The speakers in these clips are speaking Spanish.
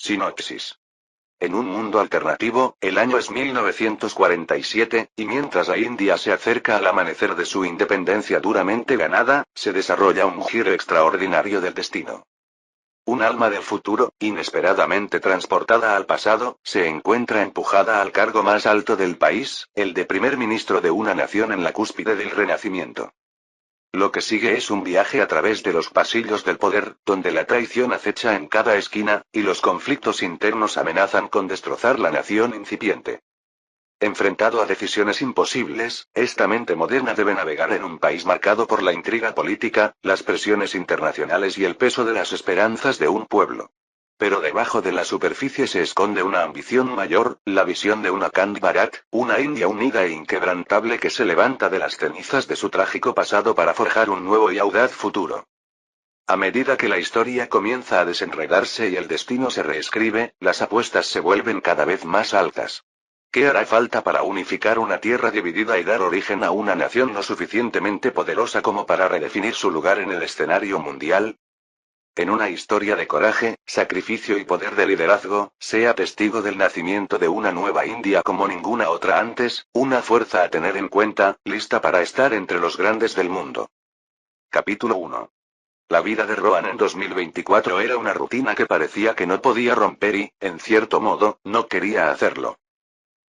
Sinopsis. En un mundo alternativo, el año es 1947, y mientras la India se acerca al amanecer de su independencia duramente ganada, se desarrolla un giro extraordinario del destino. Un alma del futuro, inesperadamente transportada al pasado, se encuentra empujada al cargo más alto del país, el de primer ministro de una nación en la cúspide del Renacimiento. Lo que sigue es un viaje a través de los pasillos del poder, donde la traición acecha en cada esquina, y los conflictos internos amenazan con destrozar la nación incipiente. Enfrentado a decisiones imposibles, esta mente moderna debe navegar en un país marcado por la intriga política, las presiones internacionales y el peso de las esperanzas de un pueblo. Pero debajo de la superficie se esconde una ambición mayor, la visión de una Akand Bharat, una India unida e inquebrantable que se levanta de las cenizas de su trágico pasado para forjar un nuevo y audaz futuro. A medida que la historia comienza a desenredarse y el destino se reescribe, las apuestas se vuelven cada vez más altas. ¿Qué hará falta para unificar una tierra dividida y dar origen a una nación lo suficientemente poderosa como para redefinir su lugar en el escenario mundial? En una historia de coraje, sacrificio y poder de liderazgo, sea testigo del nacimiento de una nueva India como ninguna otra antes, una fuerza a tener en cuenta, lista para estar entre los grandes del mundo. Capítulo 1. La vida de Rohan en 2024 era una rutina que parecía que no podía romper y, en cierto modo, no quería hacerlo.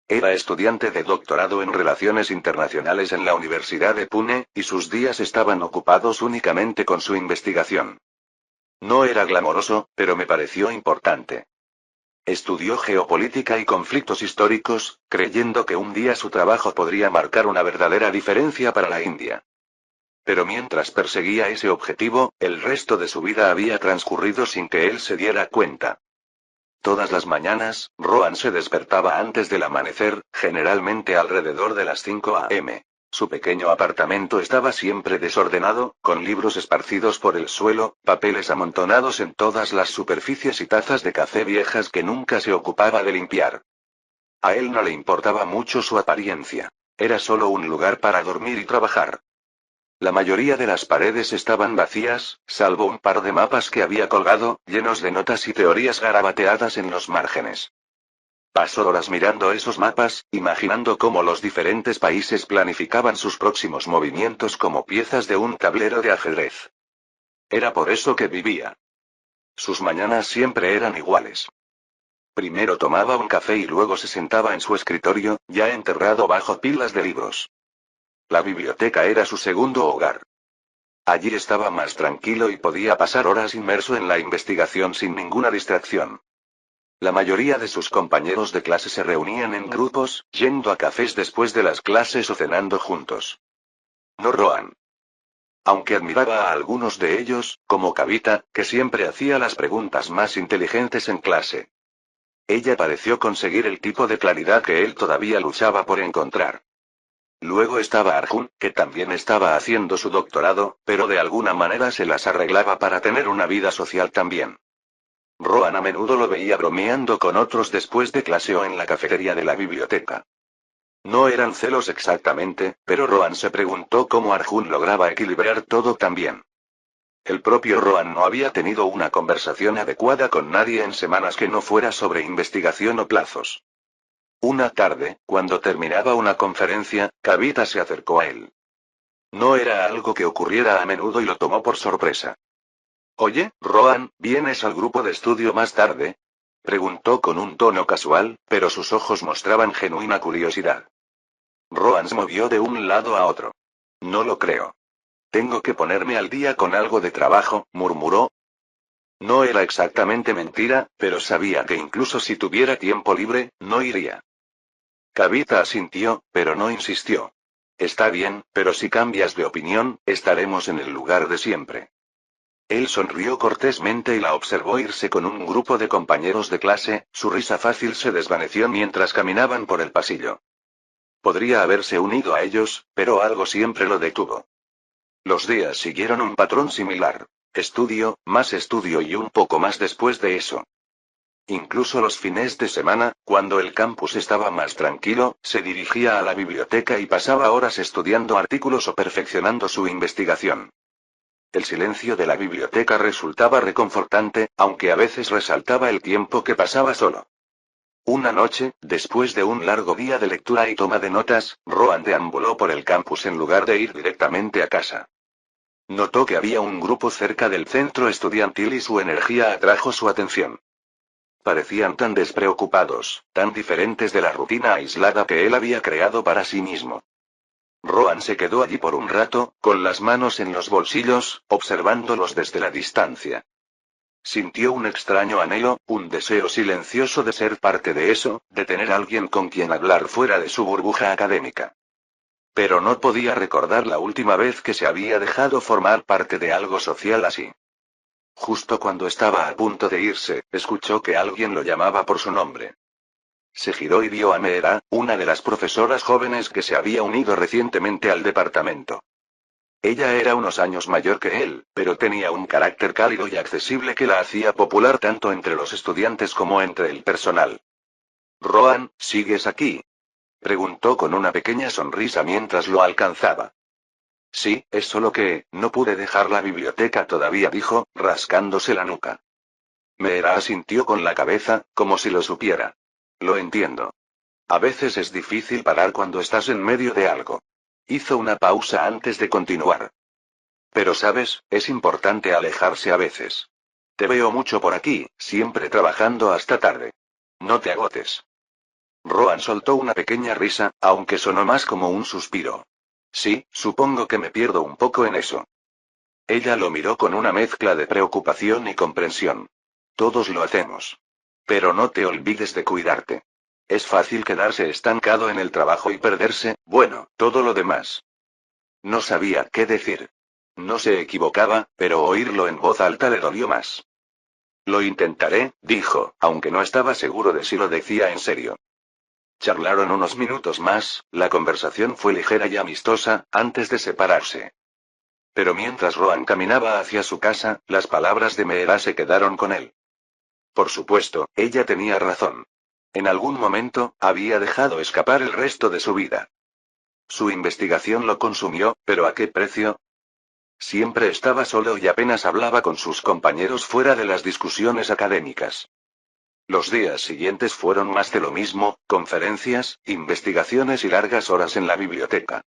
Era estudiante de doctorado en Relaciones Internacionales en la Universidad de Pune, y sus días estaban ocupados únicamente con su investigación. No era glamoroso, pero me pareció importante. Estudió geopolítica y conflictos históricos, creyendo que un día su trabajo podría marcar una verdadera diferencia para la India. Pero mientras perseguía ese objetivo, el resto de su vida había transcurrido sin que él se diera cuenta. Todas las mañanas, Rohan se despertaba antes del amanecer, generalmente alrededor de las 5 a.m. Su pequeño apartamento estaba siempre desordenado, con libros esparcidos por el suelo, papeles amontonados en todas las superficies y tazas de café viejas que nunca se ocupaba de limpiar. A él no le importaba mucho su apariencia. Era solo un lugar para dormir y trabajar. La mayoría de las paredes estaban vacías, salvo un par de mapas que había colgado, llenos de notas y teorías garabateadas en los márgenes. Pasó horas mirando esos mapas, imaginando cómo los diferentes países planificaban sus próximos movimientos como piezas de un tablero de ajedrez. Era por eso que vivía. Sus mañanas siempre eran iguales. Primero tomaba un café y luego se sentaba en su escritorio, ya enterrado bajo pilas de libros. La biblioteca era su segundo hogar. Allí estaba más tranquilo y podía pasar horas inmerso en la investigación sin ninguna distracción. La mayoría de sus compañeros de clase se reunían en grupos, yendo a cafés después de las clases o cenando juntos. No Rohan. Aunque admiraba a algunos de ellos, como Kavita, que siempre hacía las preguntas más inteligentes en clase. Ella pareció conseguir el tipo de claridad que él todavía luchaba por encontrar. Luego estaba Arjun, que también estaba haciendo su doctorado, pero de alguna manera se las arreglaba para tener una vida social también. Rohan a menudo lo veía bromeando con otros después de clase o en la cafetería de la biblioteca. No eran celos exactamente, pero Rohan se preguntó cómo Arjun lograba equilibrar todo tan bien. El propio Rohan no había tenido una conversación adecuada con nadie en semanas que no fuera sobre investigación o plazos. Una tarde, cuando terminaba una conferencia, Kavita se acercó a él. No era algo que ocurriera a menudo y lo tomó por sorpresa. Oye, Rohan, ¿vienes al grupo de estudio más tarde? Preguntó con un tono casual, pero sus ojos mostraban genuina curiosidad. Rohan se movió de un lado a otro. No lo creo. Tengo que ponerme al día con algo de trabajo, murmuró. No era exactamente mentira, pero sabía que incluso si tuviera tiempo libre, no iría. Kavita asintió, pero no insistió. Está bien, pero si cambias de opinión, estaremos en el lugar de siempre. Él sonrió cortésmente y la observó irse con un grupo de compañeros de clase, su risa fácil se desvaneció mientras caminaban por el pasillo. Podría haberse unido a ellos, pero algo siempre lo detuvo. Los días siguieron un patrón similar. Estudio y un poco más después de eso. Incluso los fines de semana, cuando el campus estaba más tranquilo, se dirigía a la biblioteca y pasaba horas estudiando artículos o perfeccionando su investigación. El silencio de la biblioteca resultaba reconfortante, aunque a veces resaltaba el tiempo que pasaba solo. Una noche, después de un largo día de lectura y toma de notas, Rohan deambuló por el campus en lugar de ir directamente a casa. Notó que había un grupo cerca del centro estudiantil y su energía atrajo su atención. Parecían tan despreocupados, tan diferentes de la rutina aislada que él había creado para sí mismo. Rohan se quedó allí por un rato, con las manos en los bolsillos, observándolos desde la distancia. Sintió un extraño anhelo, un deseo silencioso de ser parte de eso, de tener alguien con quien hablar fuera de su burbuja académica. Pero no podía recordar la última vez que se había dejado formar parte de algo social así. Justo cuando estaba a punto de irse, escuchó que alguien lo llamaba por su nombre. Se giró y vio a Meera, una de las profesoras jóvenes que se había unido recientemente al departamento. Ella era unos años mayor que él, pero tenía un carácter cálido y accesible que la hacía popular tanto entre los estudiantes como entre el personal. «Rohan, ¿sigues aquí?», preguntó con una pequeña sonrisa mientras lo alcanzaba. «Sí, es solo que, no pude dejar la biblioteca todavía», dijo, rascándose la nuca. Meera asintió con la cabeza, como si lo supiera. «Lo entiendo. A veces es difícil parar cuando estás en medio de algo». Hizo una pausa antes de continuar. «Pero sabes, es importante alejarse a veces. Te veo mucho por aquí, siempre trabajando hasta tarde. No te agotes». Rohan soltó una pequeña risa, aunque sonó más como un suspiro. «Sí, supongo que me pierdo un poco en eso». Ella lo miró con una mezcla de preocupación y comprensión. «Todos lo hacemos. Pero no te olvides de cuidarte. Es fácil quedarse estancado en el trabajo y perderse, bueno, todo lo demás». No sabía qué decir. No se equivocaba, pero oírlo en voz alta le dolió más. «Lo intentaré», dijo, aunque no estaba seguro de si lo decía en serio. Charlaron unos minutos más, la conversación fue ligera y amistosa, antes de separarse. Pero mientras Rohan caminaba hacia su casa, las palabras de Meera se quedaron con él. Por supuesto, ella tenía razón. En algún momento, había dejado escapar el resto de su vida. Su investigación lo consumió, pero ¿a qué precio? Siempre estaba solo y apenas hablaba con sus compañeros fuera de las discusiones académicas. Los días siguientes fueron más de lo mismo, conferencias, investigaciones y largas horas en la biblioteca.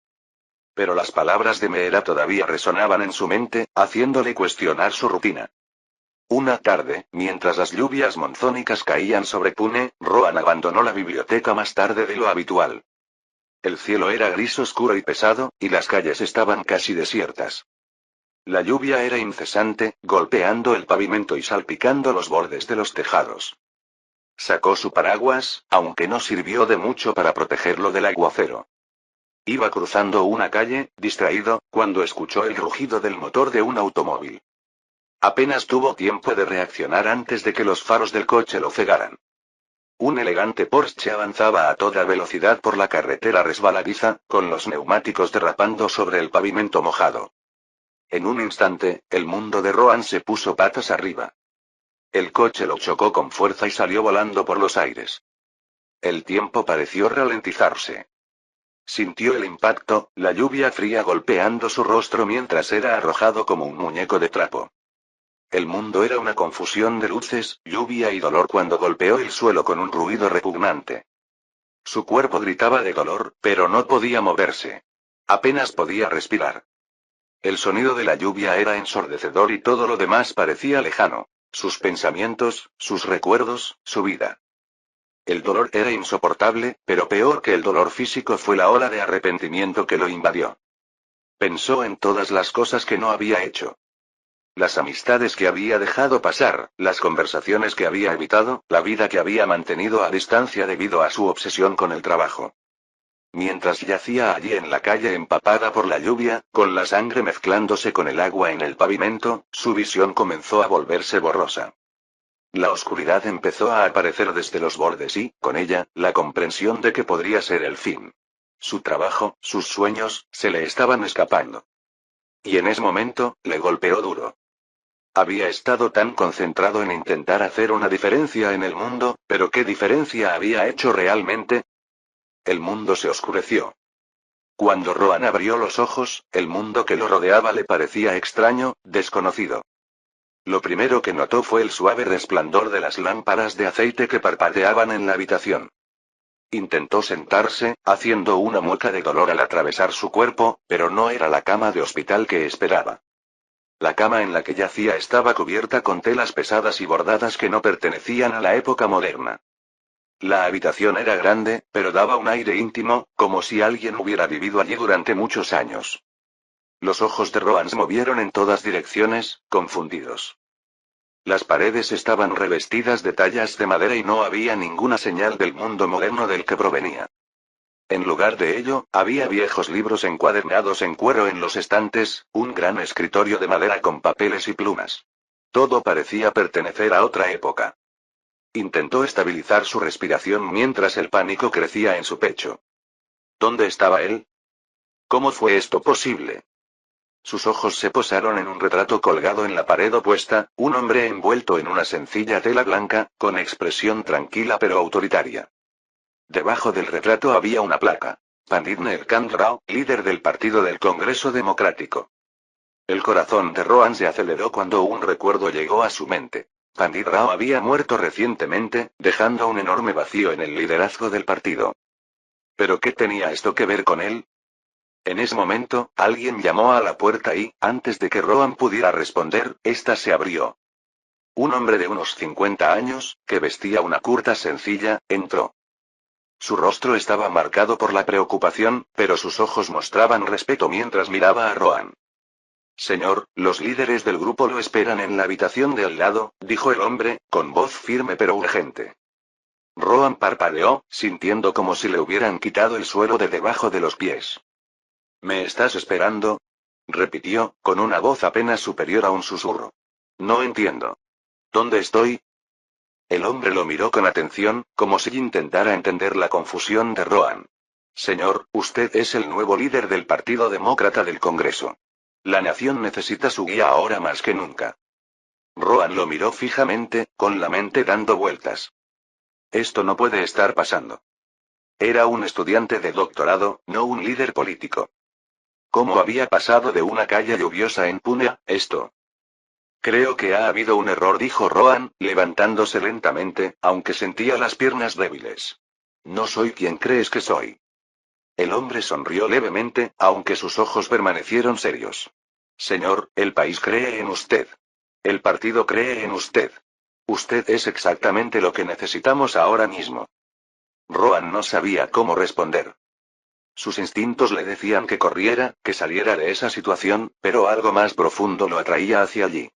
Pero las palabras de Meera todavía resonaban en su mente, haciéndole cuestionar su rutina. Una tarde, mientras las lluvias monzónicas caían sobre Pune, Rohan abandonó la biblioteca más tarde de lo habitual. El cielo era gris oscuro y pesado, y las calles estaban casi desiertas. La lluvia era incesante, golpeando el pavimento y salpicando los bordes de los tejados. Sacó su paraguas, aunque no sirvió de mucho para protegerlo del aguacero. Iba cruzando una calle, distraído, cuando escuchó el rugido del motor de un automóvil. Apenas tuvo tiempo de reaccionar antes de que los faros del coche lo cegaran. Un elegante Porsche avanzaba a toda velocidad por la carretera resbaladiza, con los neumáticos derrapando sobre el pavimento mojado. En un instante, el mundo de Rohan se puso patas arriba. El coche lo chocó con fuerza y salió volando por los aires. El tiempo pareció ralentizarse. Sintió el impacto, la lluvia fría golpeando su rostro mientras era arrojado como un muñeco de trapo. El mundo era una confusión de luces, lluvia y dolor cuando golpeó el suelo con un ruido repugnante. Su cuerpo gritaba de dolor, pero no podía moverse. Apenas podía respirar. El sonido de la lluvia era ensordecedor y todo lo demás parecía lejano. Sus pensamientos, sus recuerdos, su vida. El dolor era insoportable, pero peor que el dolor físico fue la ola de arrepentimiento que lo invadió. Pensó en todas las cosas que no había hecho. Las amistades que había dejado pasar, las conversaciones que había evitado, la vida que había mantenido a distancia debido a su obsesión con el trabajo. Mientras yacía allí en la calle empapada por la lluvia, con la sangre mezclándose con el agua en el pavimento, su visión comenzó a volverse borrosa. La oscuridad empezó a aparecer desde los bordes y, con ella, la comprensión de que podría ser el fin. Su trabajo, sus sueños, se le estaban escapando. Y en ese momento, le golpeó duro. Había estado tan concentrado en intentar hacer una diferencia en el mundo, pero ¿qué diferencia había hecho realmente? El mundo se oscureció. Cuando Rohan abrió los ojos, el mundo que lo rodeaba le parecía extraño, desconocido. Lo primero que notó fue el suave resplandor de las lámparas de aceite que parpadeaban en la habitación. Intentó sentarse, haciendo una mueca de dolor al atravesar su cuerpo, pero no era la cama de hospital que esperaba. La cama en la que yacía estaba cubierta con telas pesadas y bordadas que no pertenecían a la época moderna. La habitación era grande, pero daba un aire íntimo, como si alguien hubiera vivido allí durante muchos años. Los ojos de Rohan se movieron en todas direcciones, confundidos. Las paredes estaban revestidas de tallas de madera y no había ninguna señal del mundo moderno del que provenía. En lugar de ello, había viejos libros encuadernados en cuero en los estantes, un gran escritorio de madera con papeles y plumas. Todo parecía pertenecer a otra época. Intentó estabilizar su respiración mientras el pánico crecía en su pecho. ¿Dónde estaba él? ¿Cómo fue esto posible? Sus ojos se posaron en un retrato colgado en la pared opuesta, un hombre envuelto en una sencilla tela blanca, con expresión tranquila pero autoritaria. Debajo del retrato había una placa. Pandit Neelkant Rao, líder del Partido del Congreso Democrático. El corazón de Rohan se aceleró cuando un recuerdo llegó a su mente. Pandit Rao había muerto recientemente, dejando un enorme vacío en el liderazgo del partido. ¿Pero qué tenía esto que ver con él? En ese momento, alguien llamó a la puerta y, antes de que Rohan pudiera responder, ésta se abrió. Un hombre de unos 50 años, que vestía una kurta sencilla, entró. Su rostro estaba marcado por la preocupación, pero sus ojos mostraban respeto mientras miraba a Rohan. Señor, los líderes del grupo lo esperan en la habitación de al lado, dijo el hombre, con voz firme pero urgente. Rohan parpadeó, sintiendo como si le hubieran quitado el suelo de debajo de los pies. ¿Me estás esperando? Repitió, con una voz apenas superior a un susurro. No entiendo. ¿Dónde estoy? El hombre lo miró con atención, como si intentara entender la confusión de Rohan. Señor, usted es el nuevo líder del Partido Demócrata del Congreso. La nación necesita su guía ahora más que nunca. Rohan lo miró fijamente, con la mente dando vueltas. Esto no puede estar pasando. Era un estudiante de doctorado, no un líder político. ¿Cómo había pasado de una calle lluviosa en Pune a esto? Creo que ha habido un error, dijo Rohan, levantándose lentamente, aunque sentía las piernas débiles. No soy quien crees que soy. El hombre sonrió levemente, aunque sus ojos permanecieron serios. Señor, el país cree en usted. El partido cree en usted. Usted es exactamente lo que necesitamos ahora mismo. Rohan no sabía cómo responder. Sus instintos le decían que corriera, que saliera de esa situación, pero algo más profundo lo atraía hacia allí.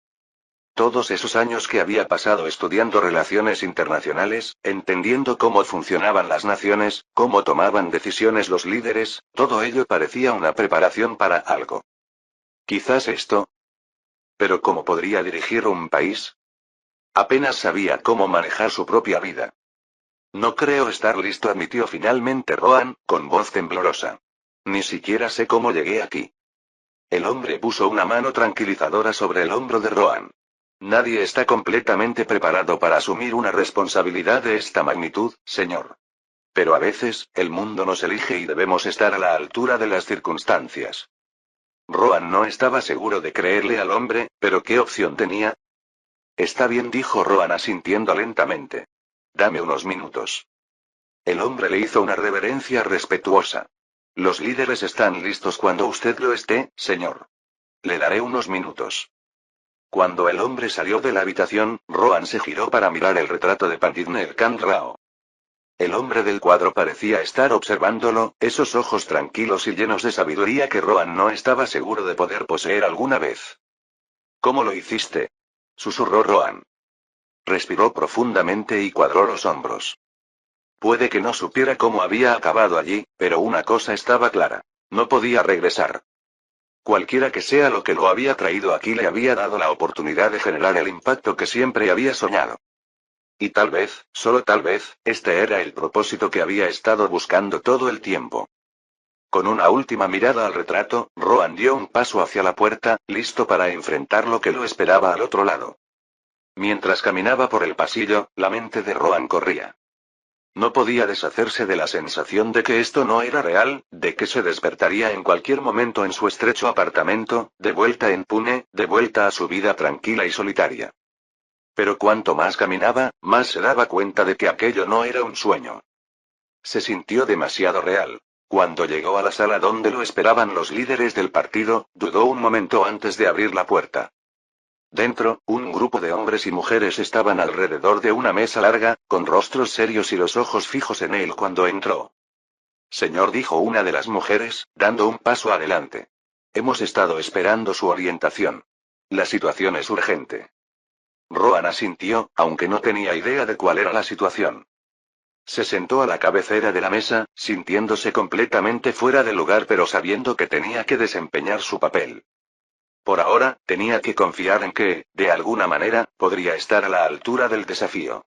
Todos esos años que había pasado estudiando relaciones internacionales, entendiendo cómo funcionaban las naciones, cómo tomaban decisiones los líderes, todo ello parecía una preparación para algo. Quizás esto. Pero ¿cómo podría dirigir un país? Apenas sabía cómo manejar su propia vida. No creo estar listo, admitió finalmente Rohan, con voz temblorosa. Ni siquiera sé cómo llegué aquí. El hombre puso una mano tranquilizadora sobre el hombro de Rohan. Nadie está completamente preparado para asumir una responsabilidad de esta magnitud, señor. Pero a veces, el mundo nos elige y debemos estar a la altura de las circunstancias. Rohan no estaba seguro de creerle al hombre, pero ¿qué opción tenía? Está bien, dijo Rohan asintiendo lentamente. Dame unos minutos. El hombre le hizo una reverencia respetuosa. Los líderes están listos cuando usted lo esté, señor. Le daré unos minutos. Cuando el hombre salió de la habitación, Rohan se giró para mirar el retrato de Pandit Neelkant Rao. El hombre del cuadro parecía estar observándolo, esos ojos tranquilos y llenos de sabiduría que Rohan no estaba seguro de poder poseer alguna vez. ¿Cómo lo hiciste? Susurró Rohan. Respiró profundamente y cuadró los hombros. Puede que no supiera cómo había acabado allí, pero una cosa estaba clara. No podía regresar. Cualquiera que sea lo que lo había traído aquí le había dado la oportunidad de generar el impacto que siempre había soñado. Y tal vez, solo tal vez, este era el propósito que había estado buscando todo el tiempo. Con una última mirada al retrato, Rohan dio un paso hacia la puerta, listo para enfrentar lo que lo esperaba al otro lado. Mientras caminaba por el pasillo, la mente de Rohan corría. No podía deshacerse de la sensación de que esto no era real, de que se despertaría en cualquier momento en su estrecho apartamento, de vuelta en Pune, de vuelta a su vida tranquila y solitaria. Pero cuanto más caminaba, más se daba cuenta de que aquello no era un sueño. Se sintió demasiado real. Cuando llegó a la sala donde lo esperaban los líderes del partido, dudó un momento antes de abrir la puerta. Dentro, un grupo de hombres y mujeres estaban alrededor de una mesa larga, con rostros serios y los ojos fijos en él cuando entró. Señor, dijo una de las mujeres, dando un paso adelante. Hemos estado esperando su orientación. La situación es urgente. Rohan asintió, aunque no tenía idea de cuál era la situación. Se sentó a la cabecera de la mesa, sintiéndose completamente fuera de lugar pero sabiendo que tenía que desempeñar su papel. Por ahora, tenía que confiar en que, de alguna manera, podría estar a la altura del desafío.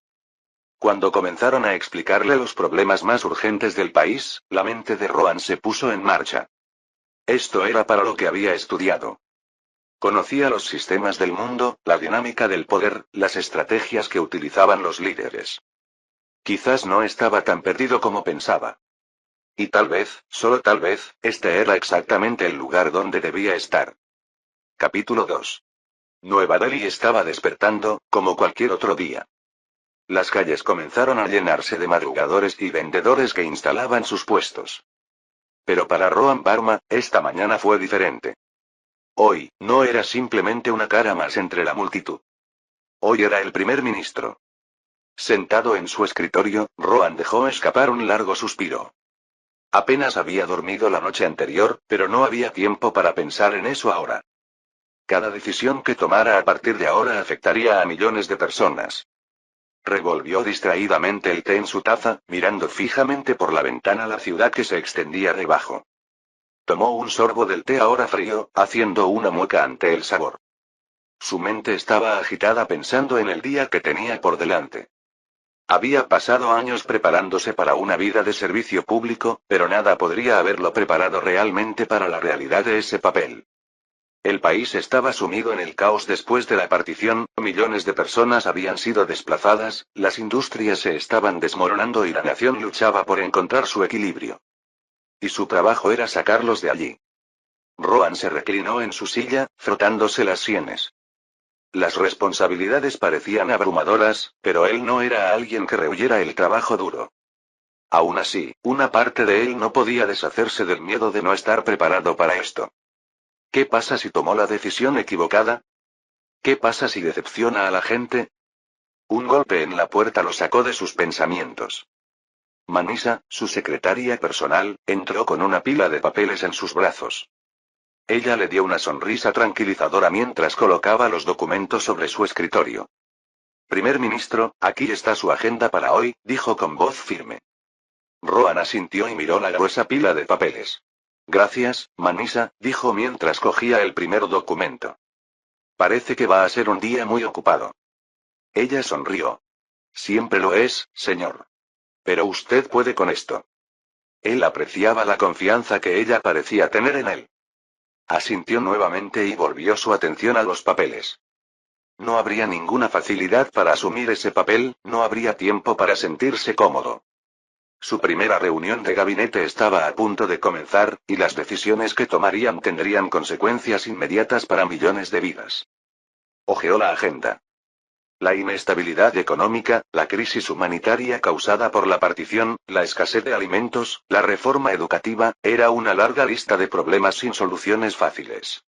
Cuando comenzaron a explicarle los problemas más urgentes del país, la mente de Rohan se puso en marcha. Esto era para lo que había estudiado. Conocía los sistemas del mundo, la dinámica del poder, las estrategias que utilizaban los líderes. Quizás no estaba tan perdido como pensaba. Y tal vez, solo tal vez, este era exactamente el lugar donde debía estar. Capítulo 2. Nueva Delhi estaba despertando, como cualquier otro día. Las calles comenzaron a llenarse de madrugadores y vendedores que instalaban sus puestos. Pero para Rohan Verma, esta mañana fue diferente. Hoy, no era simplemente una cara más entre la multitud. Hoy era el primer ministro. Sentado en su escritorio, Rohan dejó escapar un largo suspiro. Apenas había dormido la noche anterior, pero no había tiempo para pensar en eso ahora. Cada decisión que tomara a partir de ahora afectaría a millones de personas. Revolvió distraídamente el té en su taza, mirando fijamente por la ventana la ciudad que se extendía debajo. Tomó un sorbo del té ahora frío, haciendo una mueca ante el sabor. Su mente estaba agitada pensando en el día que tenía por delante. Había pasado años preparándose para una vida de servicio público, pero nada podría haberlo preparado realmente para la realidad de ese papel. El país estaba sumido en el caos después de la partición, millones de personas habían sido desplazadas, las industrias se estaban desmoronando y la nación luchaba por encontrar su equilibrio. Y su trabajo era sacarlos de allí. Rohan se reclinó en su silla, frotándose las sienes. Las responsabilidades parecían abrumadoras, pero él no era alguien que rehuyera el trabajo duro. Aún así, una parte de él no podía deshacerse del miedo de no estar preparado para esto. ¿Qué pasa si tomó la decisión equivocada? ¿Qué pasa si decepciona a la gente? Un golpe en la puerta lo sacó de sus pensamientos. Manisa, su secretaria personal, entró con una pila de papeles en sus brazos. Ella le dio una sonrisa tranquilizadora mientras colocaba los documentos sobre su escritorio. Primer ministro, aquí está su agenda para hoy, dijo con voz firme. Rohan asintió y miró la gruesa pila de papeles. Gracias, Manisa, dijo mientras cogía el primer documento. Parece que va a ser un día muy ocupado. Ella sonrió. Siempre lo es, señor. Pero usted puede con esto. Él apreciaba la confianza que ella parecía tener en él. Asintió nuevamente y volvió su atención a los papeles. No habría ninguna facilidad para asumir ese papel, no habría tiempo para sentirse cómodo. Su primera reunión de gabinete estaba a punto de comenzar, y las decisiones que tomarían tendrían consecuencias inmediatas para millones de vidas. Hojeó la agenda. La inestabilidad económica, la crisis humanitaria causada por la partición, la escasez de alimentos, la reforma educativa, era una larga lista de problemas sin soluciones fáciles.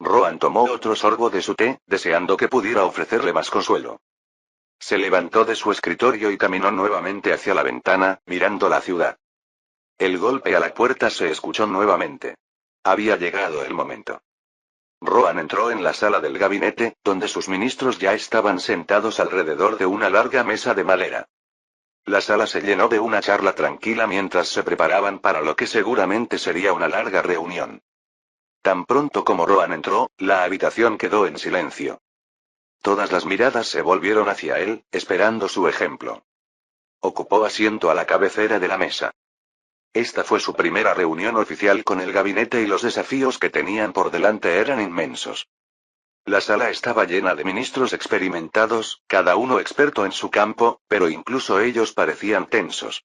Rohan tomó otro sorbo de su té, deseando que pudiera ofrecerle más consuelo. Se levantó de su escritorio y caminó nuevamente hacia la ventana, mirando la ciudad. El golpe a la puerta se escuchó nuevamente. Había llegado el momento. Rohan entró en la sala del gabinete, donde sus ministros ya estaban sentados alrededor de una larga mesa de madera. La sala se llenó de una charla tranquila mientras se preparaban para lo que seguramente sería una larga reunión. Tan pronto como Rohan entró, la habitación quedó en silencio. Todas las miradas se volvieron hacia él, esperando su ejemplo. Ocupó asiento a la cabecera de la mesa. Esta fue su primera reunión oficial con el gabinete y los desafíos que tenían por delante eran inmensos. La sala estaba llena de ministros experimentados, cada uno experto en su campo, pero incluso ellos parecían tensos.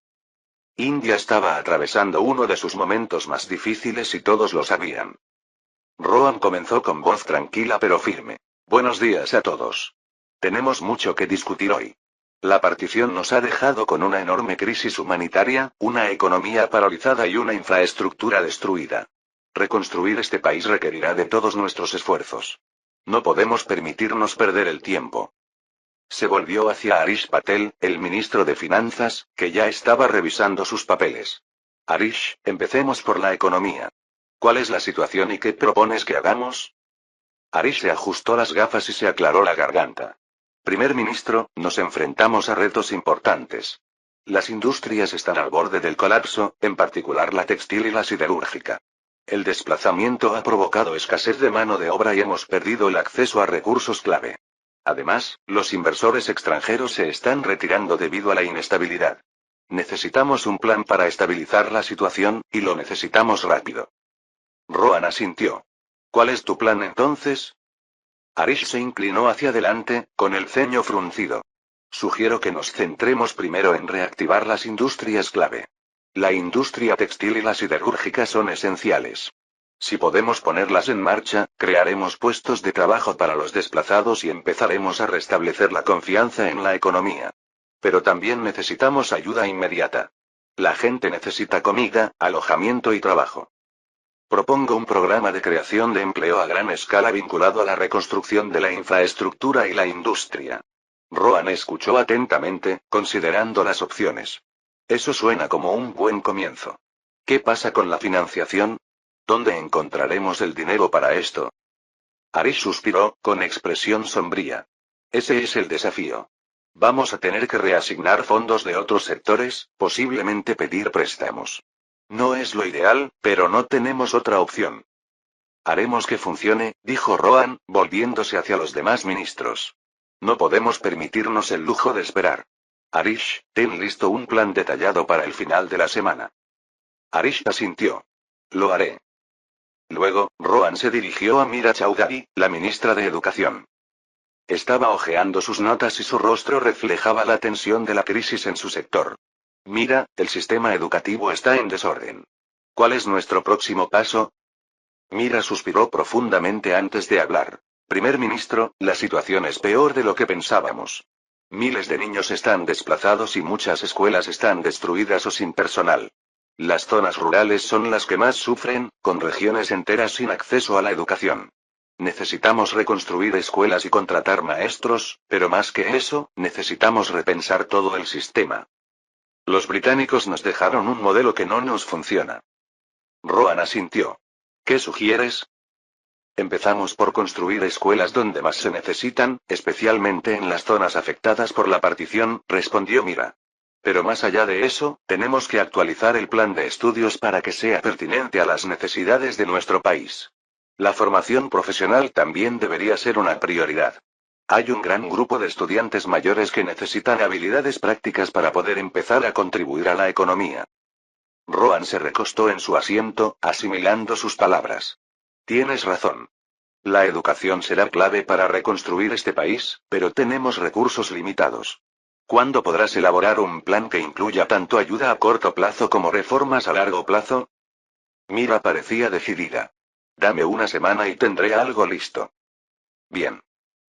India estaba atravesando uno de sus momentos más difíciles y todos lo sabían. Rohan comenzó con voz tranquila pero firme. Buenos días a todos. Tenemos mucho que discutir hoy. La partición nos ha dejado con una enorme crisis humanitaria, una economía paralizada y una infraestructura destruida. Reconstruir este país requerirá de todos nuestros esfuerzos. No podemos permitirnos perder el tiempo. Se volvió hacia Harish Patel, el ministro de Finanzas, que ya estaba revisando sus papeles. Harish, empecemos por la economía. ¿Cuál es la situación y qué propones que hagamos? Harish se ajustó las gafas y se aclaró la garganta. Primer ministro, nos enfrentamos a retos importantes. Las industrias están al borde del colapso, en particular la textil y la siderúrgica. El desplazamiento ha provocado escasez de mano de obra y hemos perdido el acceso a recursos clave. Además, los inversores extranjeros se están retirando debido a la inestabilidad. Necesitamos un plan para estabilizar la situación, y lo necesitamos rápido. Rohan asintió. ¿Cuál es tu plan entonces? Harish se inclinó hacia adelante, con el ceño fruncido. Sugiero que nos centremos primero en reactivar las industrias clave. La industria textil y la siderúrgica son esenciales. Si podemos ponerlas en marcha, crearemos puestos de trabajo para los desplazados y empezaremos a restablecer la confianza en la economía. Pero también necesitamos ayuda inmediata. La gente necesita comida, alojamiento y trabajo. Propongo un programa de creación de empleo a gran escala vinculado a la reconstrucción de la infraestructura y la industria. Rohan escuchó atentamente, considerando las opciones. Eso suena como un buen comienzo. ¿Qué pasa con la financiación? ¿Dónde encontraremos el dinero para esto? Harish suspiró, con expresión sombría. Ese es el desafío. Vamos a tener que reasignar fondos de otros sectores, posiblemente pedir préstamos. No es lo ideal, pero no tenemos otra opción. Haremos que funcione, dijo Rohan, volviéndose hacia los demás ministros. No podemos permitirnos el lujo de esperar. Harish, ten listo un plan detallado para el final de la semana. Harish asintió. Lo haré. Luego, Rohan se dirigió a Mira Chaudhary, la ministra de Educación. Estaba hojeando sus notas y su rostro reflejaba la tensión de la crisis en su sector. Mira, el sistema educativo está en desorden. ¿Cuál es nuestro próximo paso? Mira suspiró profundamente antes de hablar. Primer ministro, la situación es peor de lo que pensábamos. Miles de niños están desplazados y muchas escuelas están destruidas o sin personal. Las zonas rurales son las que más sufren, con regiones enteras sin acceso a la educación. Necesitamos reconstruir escuelas y contratar maestros, pero más que eso, necesitamos repensar todo el sistema. Los británicos nos dejaron un modelo que no nos funciona. Rohan asintió. ¿Qué sugieres? Empezamos por construir escuelas donde más se necesitan, especialmente en las zonas afectadas por la partición, respondió Mira. Pero más allá de eso, tenemos que actualizar el plan de estudios para que sea pertinente a las necesidades de nuestro país. La formación profesional también debería ser una prioridad. Hay un gran grupo de estudiantes mayores que necesitan habilidades prácticas para poder empezar a contribuir a la economía. Rohan se recostó en su asiento, asimilando sus palabras. Tienes razón. La educación será clave para reconstruir este país, pero tenemos recursos limitados. ¿Cuándo podrás elaborar un plan que incluya tanto ayuda a corto plazo como reformas a largo plazo? Mira parecía decidida. Dame una semana y tendré algo listo. Bien.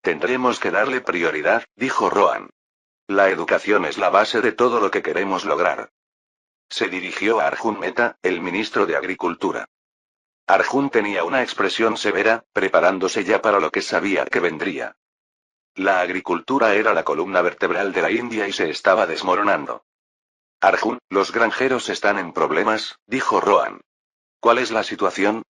Tendremos que darle prioridad, dijo Rohan. La educación es la base de todo lo que queremos lograr. Se dirigió a Arjun Mehta, el ministro de Agricultura. Arjun tenía una expresión severa, preparándose ya para lo que sabía que vendría. La agricultura era la columna vertebral de la India y se estaba desmoronando. Arjun, los granjeros están en problemas, dijo Rohan. ¿Cuál es la situación?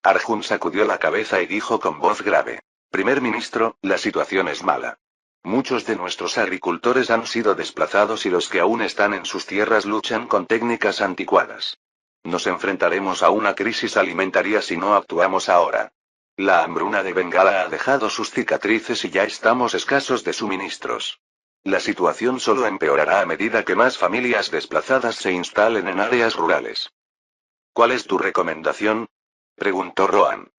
Arjun sacudió la cabeza y dijo con voz grave. Primer ministro, la situación es mala. Muchos de nuestros agricultores han sido desplazados y los que aún están en sus tierras luchan con técnicas anticuadas. Nos enfrentaremos a una crisis alimentaria si no actuamos ahora. La hambruna de Bengala ha dejado sus cicatrices y ya estamos escasos de suministros. La situación solo empeorará a medida que más familias desplazadas se instalen en áreas rurales. ¿Cuál es tu recomendación? Preguntó Rohan.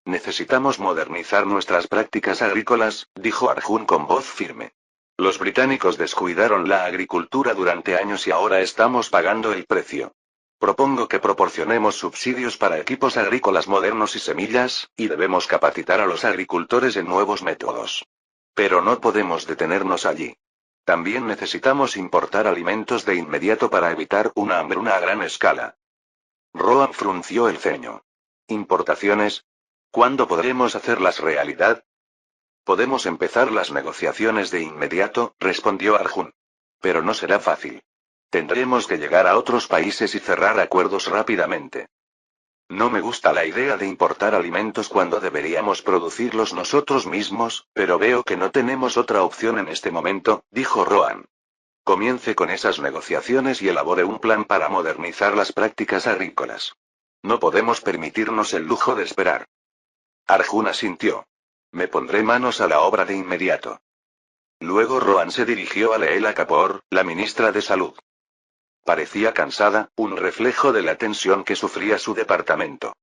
Necesitamos modernizar nuestras prácticas agrícolas, dijo Arjun con voz firme. Los británicos descuidaron la agricultura durante años y ahora estamos pagando el precio. Propongo que proporcionemos subsidios para equipos agrícolas modernos y semillas, y debemos capacitar a los agricultores en nuevos métodos. Pero no podemos detenernos allí. También necesitamos importar alimentos de inmediato para evitar una hambruna a gran escala. Rohan frunció el ceño. ¿Importaciones? ¿Cuándo podremos hacerlas realidad? Podemos empezar las negociaciones de inmediato, respondió Arjun. Pero no será fácil. Tendremos que llegar a otros países y cerrar acuerdos rápidamente. No me gusta la idea de importar alimentos cuando deberíamos producirlos nosotros mismos, pero veo que no tenemos otra opción en este momento, dijo Rohan. Comience con esas negociaciones y elabore un plan para modernizar las prácticas agrícolas. No podemos permitirnos el lujo de esperar. Arjun asintió. Me pondré manos a la obra de inmediato. Luego Rohan se dirigió a Leela Kapoor, la ministra de Salud. Parecía cansada, un reflejo de la tensión que sufría su departamento.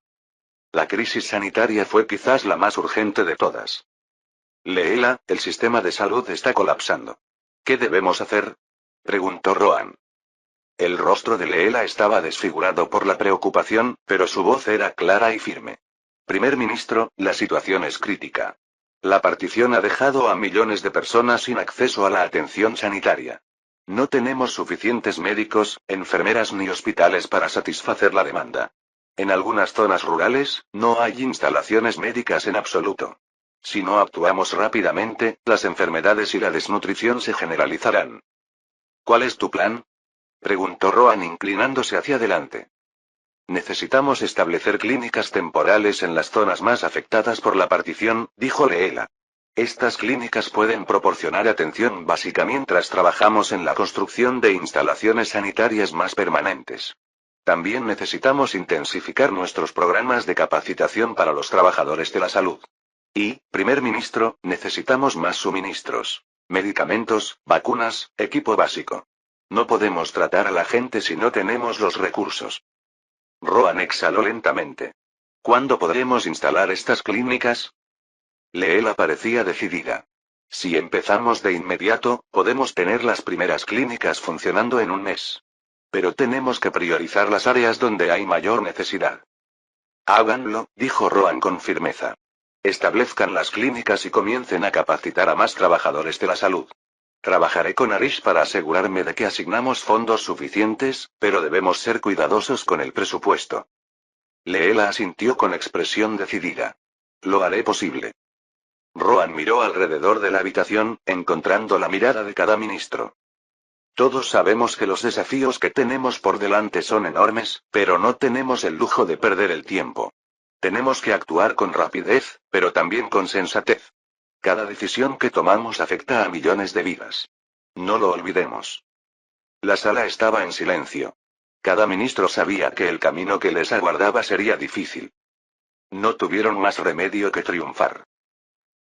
La crisis sanitaria fue quizás la más urgente de todas. Leela, el sistema de salud está colapsando. ¿Qué debemos hacer? Preguntó Rohan. El rostro de Leela estaba desfigurado por la preocupación, pero su voz era clara y firme. Primer ministro, la situación es crítica. La partición ha dejado a millones de personas sin acceso a la atención sanitaria. No tenemos suficientes médicos, enfermeras ni hospitales para satisfacer la demanda. En algunas zonas rurales, no hay instalaciones médicas en absoluto. Si no actuamos rápidamente, las enfermedades y la desnutrición se generalizarán. ¿Cuál es tu plan? Preguntó Rohan inclinándose hacia adelante. Necesitamos establecer clínicas temporales en las zonas más afectadas por la partición, dijo Leela. Estas clínicas pueden proporcionar atención básica mientras trabajamos en la construcción de instalaciones sanitarias más permanentes. También necesitamos intensificar nuestros programas de capacitación para los trabajadores de la salud. Y, primer ministro, necesitamos más suministros. Medicamentos, vacunas, equipo básico. No podemos tratar a la gente si no tenemos los recursos. Rohan exhaló lentamente. ¿Cuándo podremos instalar estas clínicas? Leela parecía decidida. Si empezamos de inmediato, podemos tener las primeras clínicas funcionando en un mes. Pero tenemos que priorizar las áreas donde hay mayor necesidad. Háganlo, dijo Rohan con firmeza. Establezcan las clínicas y comiencen a capacitar a más trabajadores de la salud. Trabajaré con Arish para asegurarme de que asignamos fondos suficientes, pero debemos ser cuidadosos con el presupuesto. Leela asintió con expresión decidida. Lo haré posible. Rohan miró alrededor de la habitación, encontrando la mirada de cada ministro. Todos sabemos que los desafíos que tenemos por delante son enormes, pero no tenemos el lujo de perder el tiempo. Tenemos que actuar con rapidez, pero también con sensatez. Cada decisión que tomamos afecta a millones de vidas. No lo olvidemos. La sala estaba en silencio. Cada ministro sabía que el camino que les aguardaba sería difícil. No tuvieron más remedio que triunfar.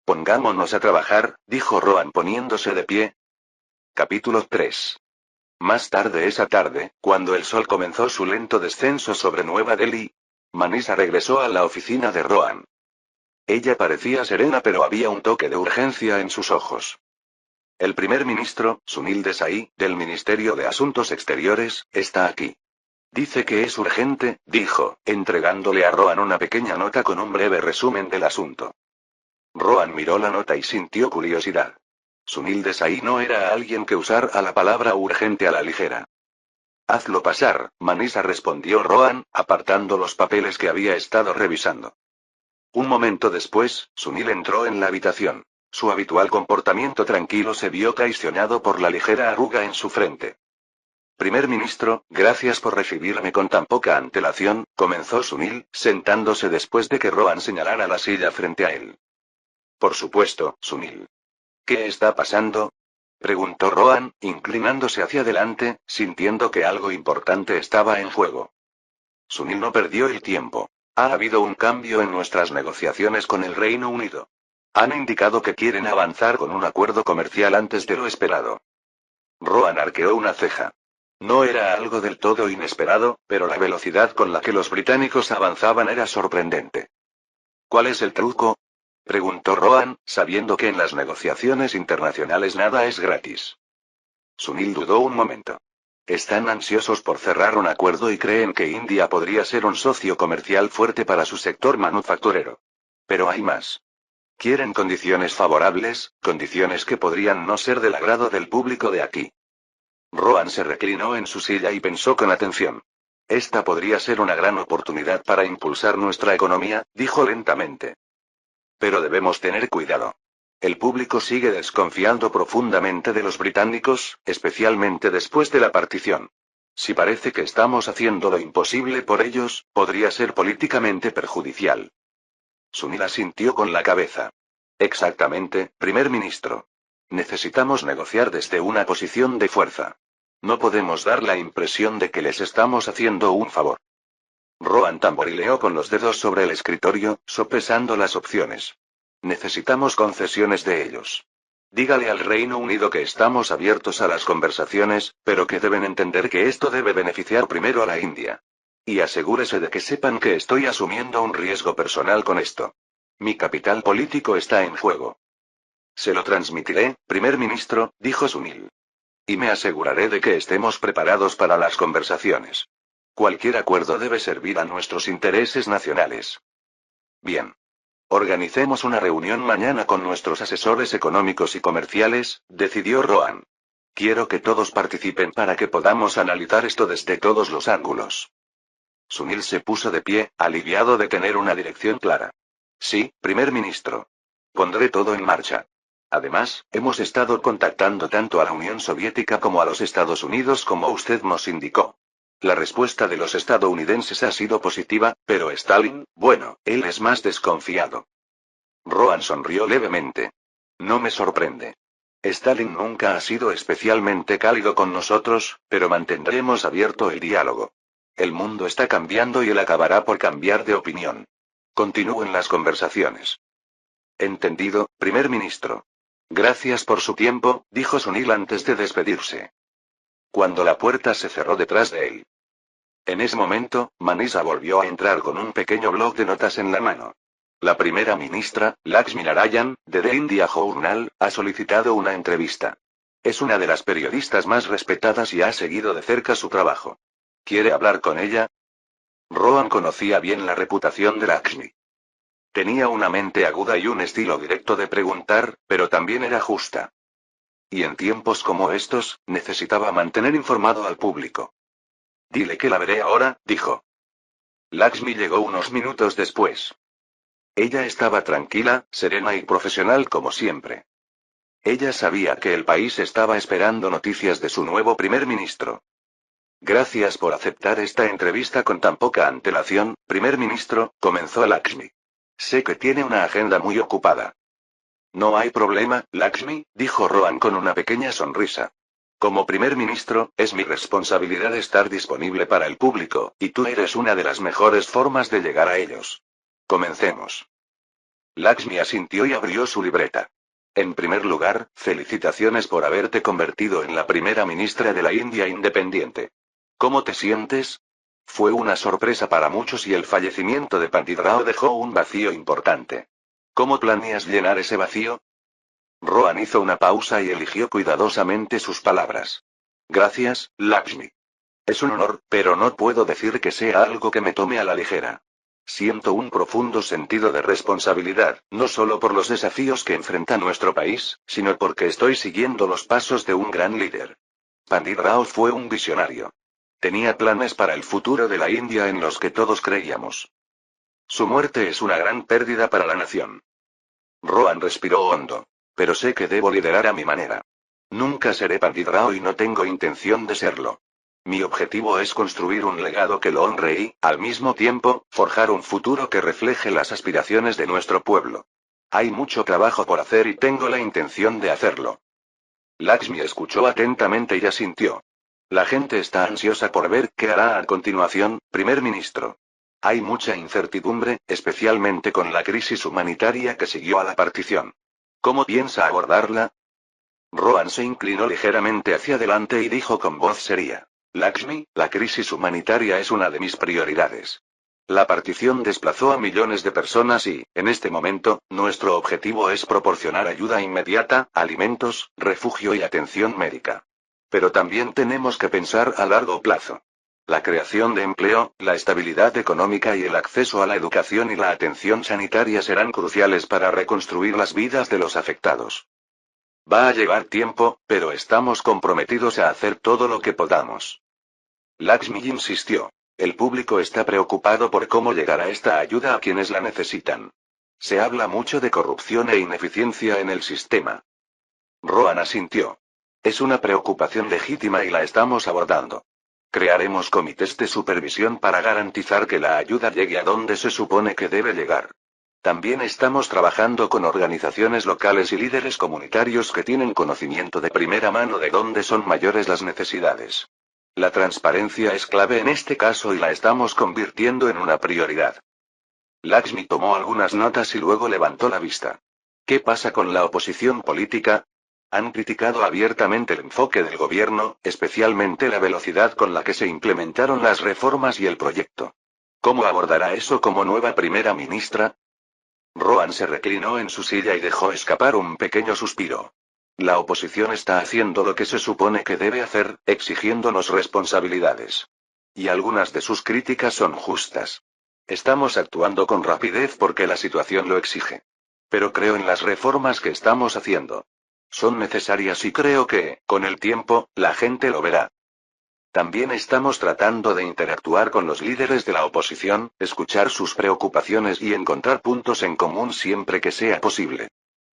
Pongámonos a trabajar, dijo Rohan poniéndose de pie. Capítulo 3. Más tarde esa tarde, cuando el sol comenzó su lento descenso sobre Nueva Delhi, Manisha regresó a la oficina de Rohan. Ella parecía serena pero había un toque de urgencia en sus ojos. El primer ministro, Sunil Desai, del Ministerio de Asuntos Exteriores, está aquí. Dice que es urgente, dijo, entregándole a Rohan una pequeña nota con un breve resumen del asunto. Rohan miró la nota y sintió curiosidad. Sunil Desai no era alguien que usara a la palabra urgente a la ligera. Hazlo pasar, Manisha respondió Rohan, apartando los papeles que había estado revisando. Un momento después, Sunil entró en la habitación. Su habitual comportamiento tranquilo se vio traicionado por la ligera arruga en su frente. Primer ministro, gracias por recibirme con tan poca antelación, comenzó Sunil, sentándose después de que Rohan señalara la silla frente a él. Por supuesto, Sunil. ¿Qué está pasando? Preguntó Rohan, inclinándose hacia adelante, sintiendo que algo importante estaba en juego. Sunil no perdió el tiempo. Ha habido un cambio en nuestras negociaciones con el Reino Unido. Han indicado que quieren avanzar con un acuerdo comercial antes de lo esperado. Rohan arqueó una ceja. No era algo del todo inesperado, pero la velocidad con la que los británicos avanzaban era sorprendente. ¿Cuál es el truco? Preguntó Rohan, sabiendo que en las negociaciones internacionales nada es gratis. Sunil dudó un momento. Están ansiosos por cerrar un acuerdo y creen que India podría ser un socio comercial fuerte para su sector manufacturero. Pero hay más. Quieren condiciones favorables, condiciones que podrían no ser del agrado del público de aquí. Rohan se reclinó en su silla y pensó con atención. Esta podría ser una gran oportunidad para impulsar nuestra economía, dijo lentamente. Pero debemos tener cuidado. El público sigue desconfiando profundamente de los británicos, especialmente después de la partición. Si parece que estamos haciendo lo imposible por ellos, podría ser políticamente perjudicial. Sunil asintió con la cabeza. Exactamente, primer ministro. Necesitamos negociar desde una posición de fuerza. No podemos dar la impresión de que les estamos haciendo un favor. Rohan tamborileó con los dedos sobre el escritorio, sopesando las opciones. Necesitamos concesiones de ellos. Dígale al Reino Unido que estamos abiertos a las conversaciones, pero que deben entender que esto debe beneficiar primero a la India. Y asegúrese de que sepan que estoy asumiendo un riesgo personal con esto. Mi capital político está en juego. Se lo transmitiré, primer ministro, dijo Sunil. Y me aseguraré de que estemos preparados para las conversaciones. Cualquier acuerdo debe servir a nuestros intereses nacionales. Bien. Organicemos una reunión mañana con nuestros asesores económicos y comerciales, decidió Rohan. Quiero que todos participen para que podamos analizar esto desde todos los ángulos. Sunil se puso de pie, aliviado de tener una dirección clara. Sí, primer ministro. Pondré todo en marcha. Además, hemos estado contactando tanto a la Unión Soviética como a los Estados Unidos como usted nos indicó. La respuesta de los estadounidenses ha sido positiva, pero Stalin, bueno, él es más desconfiado. Rohan sonrió levemente. No me sorprende. Stalin nunca ha sido especialmente cálido con nosotros, pero mantendremos abierto el diálogo. El mundo está cambiando y él acabará por cambiar de opinión. Continúen las conversaciones. Entendido, primer ministro. Gracias por su tiempo, dijo Sunil antes de despedirse. Cuando la puerta se cerró detrás de él. En ese momento, Manisha volvió a entrar con un pequeño bloc de notas en la mano. La primera ministra, Lakshmi Narayan, de The India Journal, ha solicitado una entrevista. Es una de las periodistas más respetadas y ha seguido de cerca su trabajo. ¿Quiere hablar con ella? Rohan conocía bien la reputación de Lakshmi. Tenía una mente aguda y un estilo directo de preguntar, pero también era justa. Y en tiempos como estos, necesitaba mantener informado al público. Dile que la veré ahora, dijo. Lakshmi llegó unos minutos después. Ella estaba tranquila, serena y profesional como siempre. Ella sabía que el país estaba esperando noticias de su nuevo primer ministro. Gracias por aceptar esta entrevista con tan poca antelación, primer ministro, comenzó Lakshmi. Sé que tiene una agenda muy ocupada. No hay problema, Lakshmi, dijo Rohan con una pequeña sonrisa. Como primer ministro, es mi responsabilidad estar disponible para el público, y tú eres una de las mejores formas de llegar a ellos. Comencemos. Lakshmi asintió y abrió su libreta. En primer lugar, felicitaciones por haberte convertido en la primera ministra de la India independiente. ¿Cómo te sientes? Fue una sorpresa para muchos y el fallecimiento de Pandit Rao dejó un vacío importante. ¿Cómo planeas llenar ese vacío? Rohan hizo una pausa y eligió cuidadosamente sus palabras. Gracias, Lakshmi. Es un honor, pero no puedo decir que sea algo que me tome a la ligera. Siento un profundo sentido de responsabilidad, no solo por los desafíos que enfrenta nuestro país, sino porque estoy siguiendo los pasos de un gran líder. Pandit Rao fue un visionario. Tenía planes para el futuro de la India en los que todos creíamos. Su muerte es una gran pérdida para la nación. Rohan respiró hondo. Pero sé que debo liderar a mi manera. Nunca seré Pandit Rao y no tengo intención de serlo. Mi objetivo es construir un legado que lo honre y, al mismo tiempo, forjar un futuro que refleje las aspiraciones de nuestro pueblo. Hay mucho trabajo por hacer y tengo la intención de hacerlo. Lakshmi escuchó atentamente y asintió. La gente está ansiosa por ver qué hará a continuación, primer ministro. Hay mucha incertidumbre, especialmente con la crisis humanitaria que siguió a la partición. ¿Cómo piensa abordarla? Rohan se inclinó ligeramente hacia adelante y dijo con voz seria. Lakshmi, la crisis humanitaria es una de mis prioridades. La partición desplazó a millones de personas y, en este momento, nuestro objetivo es proporcionar ayuda inmediata, alimentos, refugio y atención médica. Pero también tenemos que pensar a largo plazo. La creación de empleo, la estabilidad económica y el acceso a la educación y la atención sanitaria serán cruciales para reconstruir las vidas de los afectados. Va a llevar tiempo, pero estamos comprometidos a hacer todo lo que podamos. Lakshmi insistió. El público está preocupado por cómo llegará esta ayuda a quienes la necesitan. Se habla mucho de corrupción e ineficiencia en el sistema. Rohan asintió. Es una preocupación legítima y la estamos abordando. Crearemos comités de supervisión para garantizar que la ayuda llegue a donde se supone que debe llegar. También estamos trabajando con organizaciones locales y líderes comunitarios que tienen conocimiento de primera mano de dónde son mayores las necesidades. La transparencia es clave en este caso y la estamos convirtiendo en una prioridad. Lakshmi tomó algunas notas y luego levantó la vista. ¿Qué pasa con la oposición política? Han criticado abiertamente el enfoque del gobierno, especialmente la velocidad con la que se implementaron las reformas y el proyecto. ¿Cómo abordará eso como nueva primera ministra? Rohan se reclinó en su silla y dejó escapar un pequeño suspiro. La oposición está haciendo lo que se supone que debe hacer, exigiéndonos responsabilidades. Y algunas de sus críticas son justas. Estamos actuando con rapidez porque la situación lo exige. Pero creo en las reformas que estamos haciendo. Son necesarias y creo que, con el tiempo, la gente lo verá. También estamos tratando de interactuar con los líderes de la oposición, escuchar sus preocupaciones y encontrar puntos en común siempre que sea posible.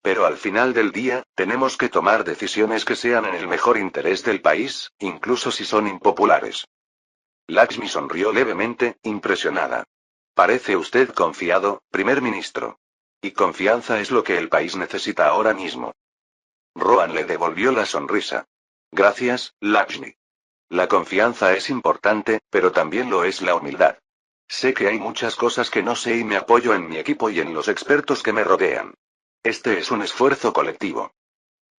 Pero al final del día, tenemos que tomar decisiones que sean en el mejor interés del país, incluso si son impopulares. Lakshmi sonrió levemente, impresionada. Parece usted confiado, primer ministro. Y confianza es lo que el país necesita ahora mismo. Rohan le devolvió la sonrisa. Gracias, Lakshmi. La confianza es importante, pero también lo es la humildad. Sé que hay muchas cosas que no sé y me apoyo en mi equipo y en los expertos que me rodean. Este es un esfuerzo colectivo.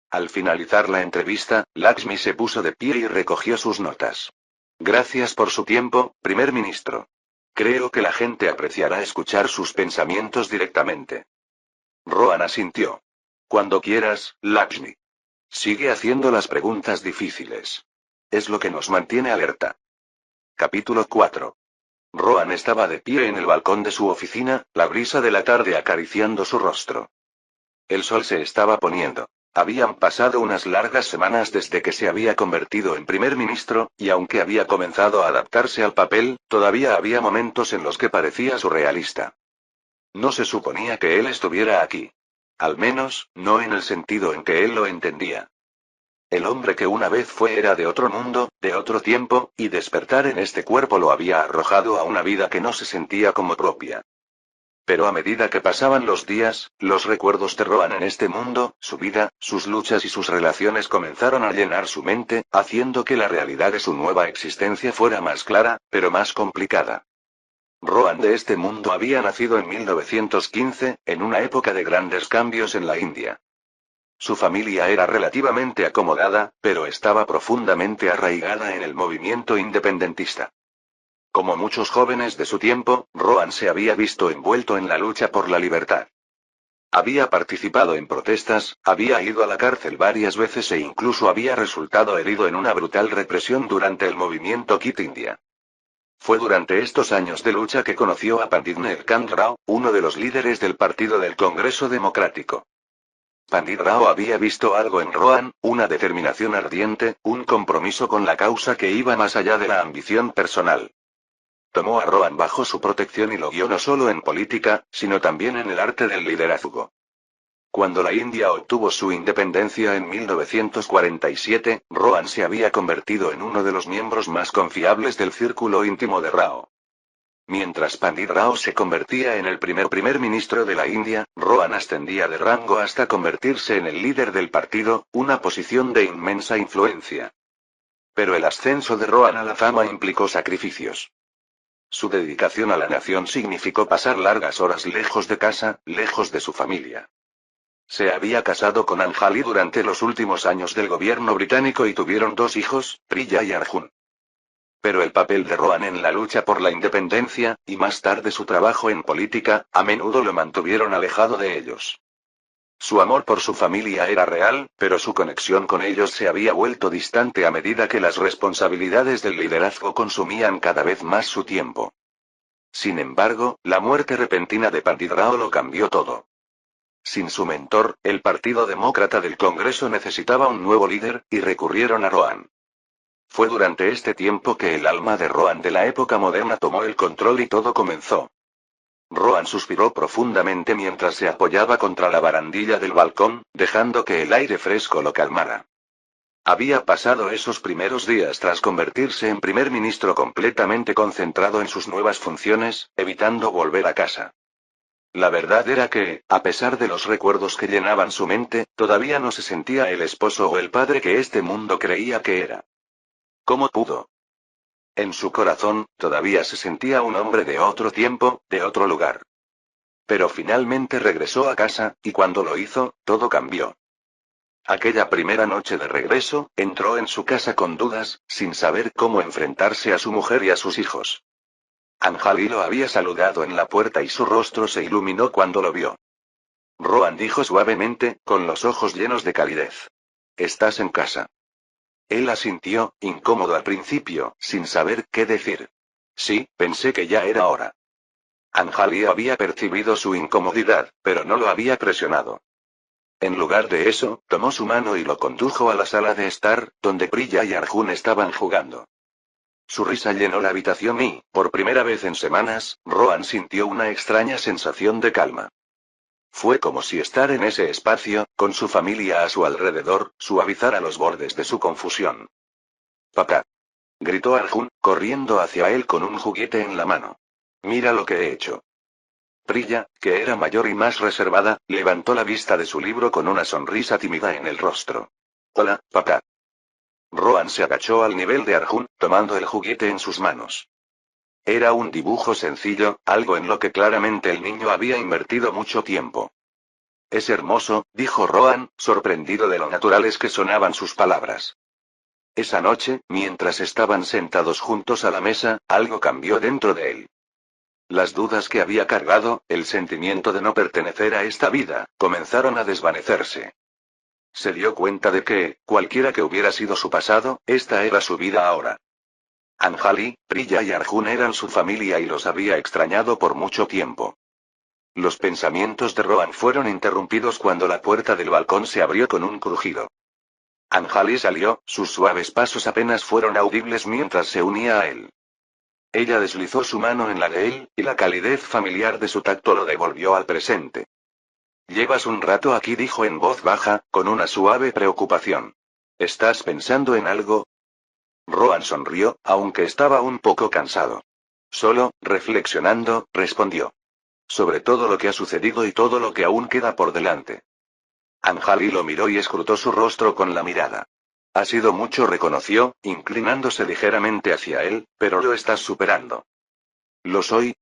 Al finalizar la entrevista, Lakshmi se puso de pie y recogió sus notas. Gracias por su tiempo, primer ministro. Creo que la gente apreciará escuchar sus pensamientos directamente. Rohan asintió. Cuando quieras, Lakshmi. Sigue haciendo las preguntas difíciles. Es lo que nos mantiene alerta. Capítulo 4. Rohan estaba de pie en el balcón de su oficina, la brisa de la tarde acariciando su rostro. El sol se estaba poniendo. Habían pasado unas largas semanas desde que se había convertido en primer ministro, y aunque había comenzado a adaptarse al papel, todavía había momentos en los que parecía surrealista. No se suponía que él estuviera aquí. Al menos, no en el sentido en que él lo entendía. El hombre que una vez fue era de otro mundo, de otro tiempo, y despertar en este cuerpo lo había arrojado a una vida que no se sentía como propia. Pero a medida que pasaban los días, los recuerdos de Rohan en este mundo, su vida, sus luchas y sus relaciones comenzaron a llenar su mente, haciendo que la realidad de su nueva existencia fuera más clara, pero más complicada. Rohan de este mundo había nacido en 1915, en una época de grandes cambios en la India. Su familia era relativamente acomodada, pero estaba profundamente arraigada en el movimiento independentista. Como muchos jóvenes de su tiempo, Rohan se había visto envuelto en la lucha por la libertad. Había participado en protestas, había ido a la cárcel varias veces e incluso había resultado herido en una brutal represión durante el movimiento Quit India. Fue durante estos años de lucha que conoció a Pandit Nilkant Rao, uno de los líderes del Partido del Congreso Democrático. Pandit Rao había visto algo en Rohan, una determinación ardiente, un compromiso con la causa que iba más allá de la ambición personal. Tomó a Rohan bajo su protección y lo guió no solo en política, sino también en el arte del liderazgo. Cuando la India obtuvo su independencia en 1947, Rohan se había convertido en uno de los miembros más confiables del círculo íntimo de Rao. Mientras Pandit Rao se convertía en el primer ministro de la India, Rohan ascendía de rango hasta convertirse en el líder del partido, una posición de inmensa influencia. Pero el ascenso de Rohan a la fama implicó sacrificios. Su dedicación a la nación significó pasar largas horas lejos de casa, lejos de su familia. Se había casado con Anjali durante los últimos años del gobierno británico y tuvieron 2 hijos, Priya y Arjun. Pero el papel de Rohan en la lucha por la independencia, y más tarde su trabajo en política, a menudo lo mantuvieron alejado de ellos. Su amor por su familia era real, pero su conexión con ellos se había vuelto distante a medida que las responsabilidades del liderazgo consumían cada vez más su tiempo. Sin embargo, la muerte repentina de Pandit Rao lo cambió todo. Sin su mentor, el Partido Demócrata del Congreso necesitaba un nuevo líder, y recurrieron a Rohan. Fue durante este tiempo que el alma de Rohan de la época moderna tomó el control y todo comenzó. Rohan suspiró profundamente mientras se apoyaba contra la barandilla del balcón, dejando que el aire fresco lo calmara. Había pasado esos primeros días tras convertirse en primer ministro completamente concentrado en sus nuevas funciones, evitando volver a casa. La verdad era que, a pesar de los recuerdos que llenaban su mente, todavía no se sentía el esposo o el padre que este mundo creía que era. ¿Cómo pudo? En su corazón, todavía se sentía un hombre de otro tiempo, de otro lugar. Pero finalmente regresó a casa, y cuando lo hizo, todo cambió. Aquella primera noche de regreso, entró en su casa con dudas, sin saber cómo enfrentarse a su mujer y a sus hijos. Anjali lo había saludado en la puerta y su rostro se iluminó cuando lo vio. Rohan dijo suavemente, con los ojos llenos de calidez. ¿Estás en casa? Él asintió, incómodo al principio, sin saber qué decir. Sí, pensé que ya era hora. Anjali había percibido su incomodidad, pero no lo había presionado. En lugar de eso, tomó su mano y lo condujo a la sala de estar, donde Priya y Arjun estaban jugando. Su risa llenó la habitación y, por primera vez en semanas, Rohan sintió una extraña sensación de calma. Fue como si estar en ese espacio, con su familia a su alrededor, suavizara los bordes de su confusión. «Papá», gritó Arjun, corriendo hacia él con un juguete en la mano. «Mira lo que he hecho». Priya, que era mayor y más reservada, levantó la vista de su libro con una sonrisa tímida en el rostro. «Hola, papá». Rohan se agachó al nivel de Arjun, tomando el juguete en sus manos. Era un dibujo sencillo, algo en lo que claramente el niño había invertido mucho tiempo. «Es hermoso», dijo Rohan, sorprendido de lo naturales que sonaban sus palabras. Esa noche, mientras estaban sentados juntos a la mesa, algo cambió dentro de él. Las dudas que había cargado, el sentimiento de no pertenecer a esta vida, comenzaron a desvanecerse. Se dio cuenta de que, cualquiera que hubiera sido su pasado, esta era su vida ahora. Anjali, Priya y Arjun eran su familia y los había extrañado por mucho tiempo. Los pensamientos de Rohan fueron interrumpidos cuando la puerta del balcón se abrió con un crujido. Anjali salió, sus suaves pasos apenas fueron audibles mientras se unía a él. Ella deslizó su mano en la de él, y la calidez familiar de su tacto lo devolvió al presente. «Llevas un rato aquí», dijo en voz baja, con una suave preocupación. «¿Estás pensando en algo?» Rohan sonrió, aunque estaba un poco cansado. «Solo, reflexionando», respondió. «Sobre todo lo que ha sucedido y todo lo que aún queda por delante». Anjali lo miró y escrutó su rostro con la mirada. «Ha sido mucho», reconoció, inclinándose ligeramente hacia él, «pero lo estás superando». «¿Lo soy?»,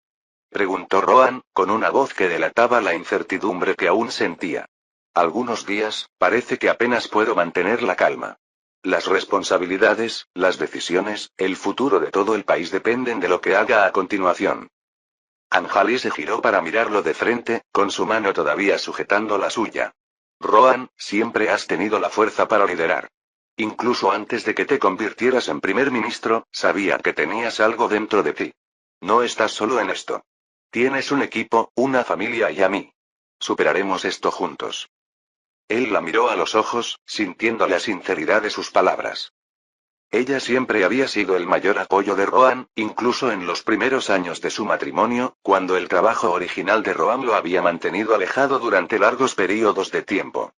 preguntó Rohan, con una voz que delataba la incertidumbre que aún sentía. «Algunos días, parece que apenas puedo mantener la calma. Las responsabilidades, las decisiones, el futuro de todo el país dependen de lo que haga a continuación». Anjali se giró para mirarlo de frente, con su mano todavía sujetando la suya. «Rohan, siempre has tenido la fuerza para liderar. Incluso antes de que te convirtieras en primer ministro, sabía que tenías algo dentro de ti. No estás solo en esto. Tienes un equipo, una familia y a mí. Superaremos esto juntos». Él la miró a los ojos, sintiendo la sinceridad de sus palabras. Ella siempre había sido el mayor apoyo de Rohan, incluso en los primeros años de su matrimonio, cuando el trabajo original de Rohan lo había mantenido alejado durante largos períodos de tiempo.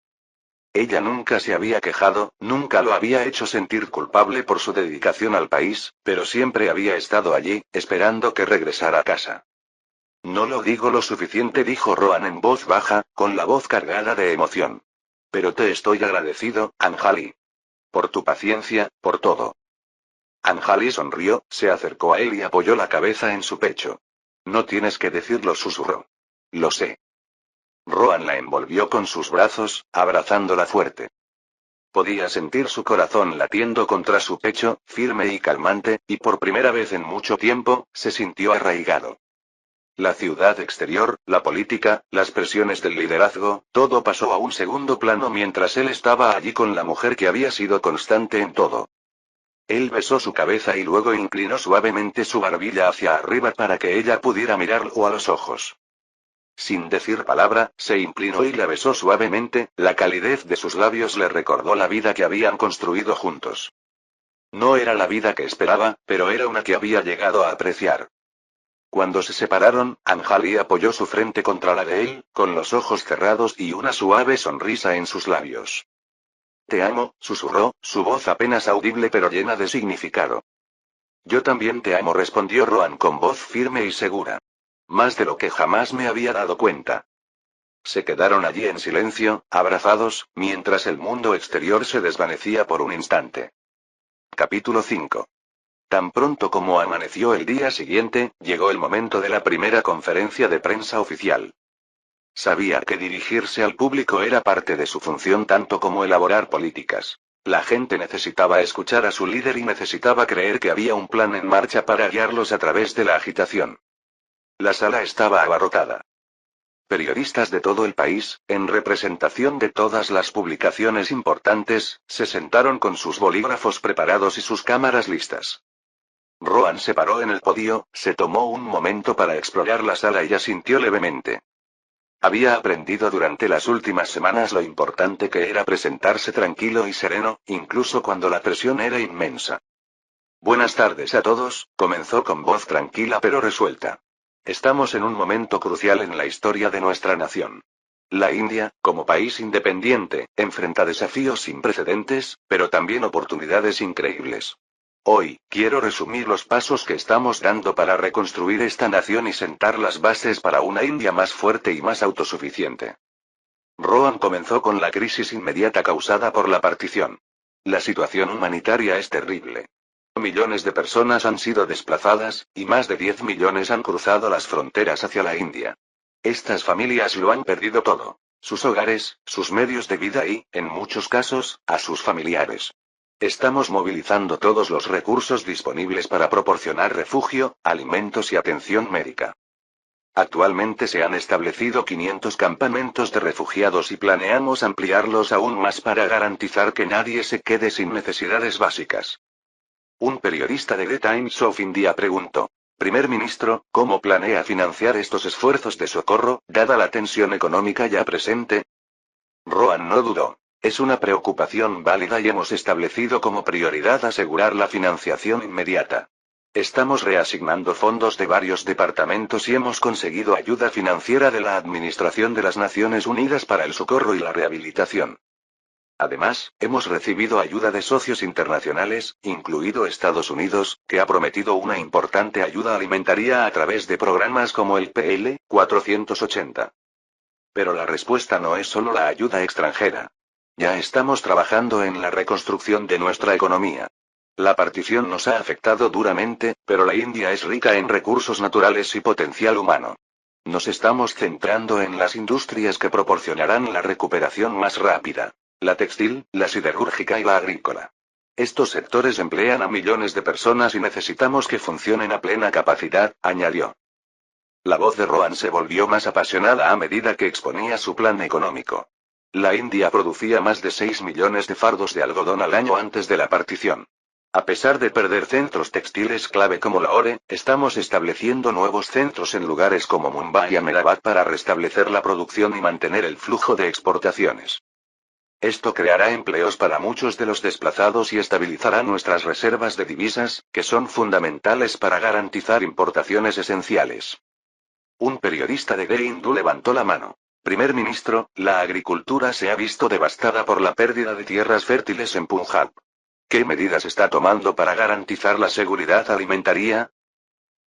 Ella nunca se había quejado, nunca lo había hecho sentir culpable por su dedicación al país, pero siempre había estado allí, esperando que regresara a casa. «No lo digo lo suficiente», dijo Rohan en voz baja, con la voz cargada de emoción. «Pero te estoy agradecido, Anjali. Por tu paciencia, por todo». Anjali sonrió, se acercó a él y apoyó la cabeza en su pecho. «No tienes que decirlo», susurró. «Lo sé». Rohan la envolvió con sus brazos, abrazándola fuerte. Podía sentir su corazón latiendo contra su pecho, firme y calmante, y por primera vez en mucho tiempo, se sintió arraigado. La ciudad exterior, la política, las presiones del liderazgo, todo pasó a un segundo plano mientras él estaba allí con la mujer que había sido constante en todo. Él besó su cabeza y luego inclinó suavemente su barbilla hacia arriba para que ella pudiera mirarlo a los ojos. Sin decir palabra, se inclinó y la besó suavemente, la calidez de sus labios le recordó la vida que habían construido juntos. No era la vida que esperaba, pero era una que había llegado a apreciar. Cuando se separaron, Anjali apoyó su frente contra la de él, con los ojos cerrados y una suave sonrisa en sus labios. Te amo, susurró, su voz apenas audible pero llena de significado. Yo también te amo, respondió Rohan con voz firme y segura. Más de lo que jamás me había dado cuenta. Se quedaron allí en silencio, abrazados, mientras el mundo exterior se desvanecía por un instante. Capítulo 5. Tan pronto como amaneció el día siguiente, llegó el momento de la primera conferencia de prensa oficial. Sabía que dirigirse al público era parte de su función tanto como elaborar políticas. La gente necesitaba escuchar a su líder y necesitaba creer que había un plan en marcha para guiarlos a través de la agitación. La sala estaba abarrotada. Periodistas de todo el país, en representación de todas las publicaciones importantes, se sentaron con sus bolígrafos preparados y sus cámaras listas. Rohan se paró en el podio, se tomó un momento para explorar la sala y asintió levemente. Había aprendido durante las últimas semanas lo importante que era presentarse tranquilo y sereno, incluso cuando la presión era inmensa. Buenas tardes a todos, comenzó con voz tranquila pero resuelta. Estamos en un momento crucial en la historia de nuestra nación. La India, como país independiente, enfrenta desafíos sin precedentes, pero también oportunidades increíbles. Hoy, quiero resumir los pasos que estamos dando para reconstruir esta nación y sentar las bases para una India más fuerte y más autosuficiente. Rohan comenzó con la crisis inmediata causada por la partición. La situación humanitaria es terrible. Millones de personas han sido desplazadas, y más de 10 millones han cruzado las fronteras hacia la India. Estas familias lo han perdido todo. Sus hogares, sus medios de vida y, en muchos casos, a sus familiares. Estamos movilizando todos los recursos disponibles para proporcionar refugio, alimentos y atención médica. Actualmente se han establecido 500 campamentos de refugiados y planeamos ampliarlos aún más para garantizar que nadie se quede sin necesidades básicas. Un periodista de The Times of India preguntó: Primer ministro, ¿cómo planea financiar estos esfuerzos de socorro, dada la tensión económica ya presente? Rohan no dudó. Es una preocupación válida y hemos establecido como prioridad asegurar la financiación inmediata. Estamos reasignando fondos de varios departamentos y hemos conseguido ayuda financiera de la Administración de las Naciones Unidas para el socorro y la rehabilitación. Además, hemos recibido ayuda de socios internacionales, incluido Estados Unidos, que ha prometido una importante ayuda alimentaria a través de programas como el PL 480. Pero la respuesta no es solo la ayuda extranjera. Ya estamos trabajando en la reconstrucción de nuestra economía. La partición nos ha afectado duramente, pero la India es rica en recursos naturales y potencial humano. Nos estamos centrando en las industrias que proporcionarán la recuperación más rápida. La textil, la siderúrgica y la agrícola. Estos sectores emplean a millones de personas y necesitamos que funcionen a plena capacidad, añadió. La voz de Rohan se volvió más apasionada a medida que exponía su plan económico. La India producía más de 6 millones de fardos de algodón al año antes de la partición. A pesar de perder centros textiles clave como Lahore, estamos estableciendo nuevos centros en lugares como Mumbai y Ahmedabad para restablecer la producción y mantener el flujo de exportaciones. Esto creará empleos para muchos de los desplazados y estabilizará nuestras reservas de divisas, que son fundamentales para garantizar importaciones esenciales. Un periodista de The Hindu levantó la mano. Primer ministro, la agricultura se ha visto devastada por la pérdida de tierras fértiles en Punjab. ¿Qué medidas está tomando para garantizar la seguridad alimentaria?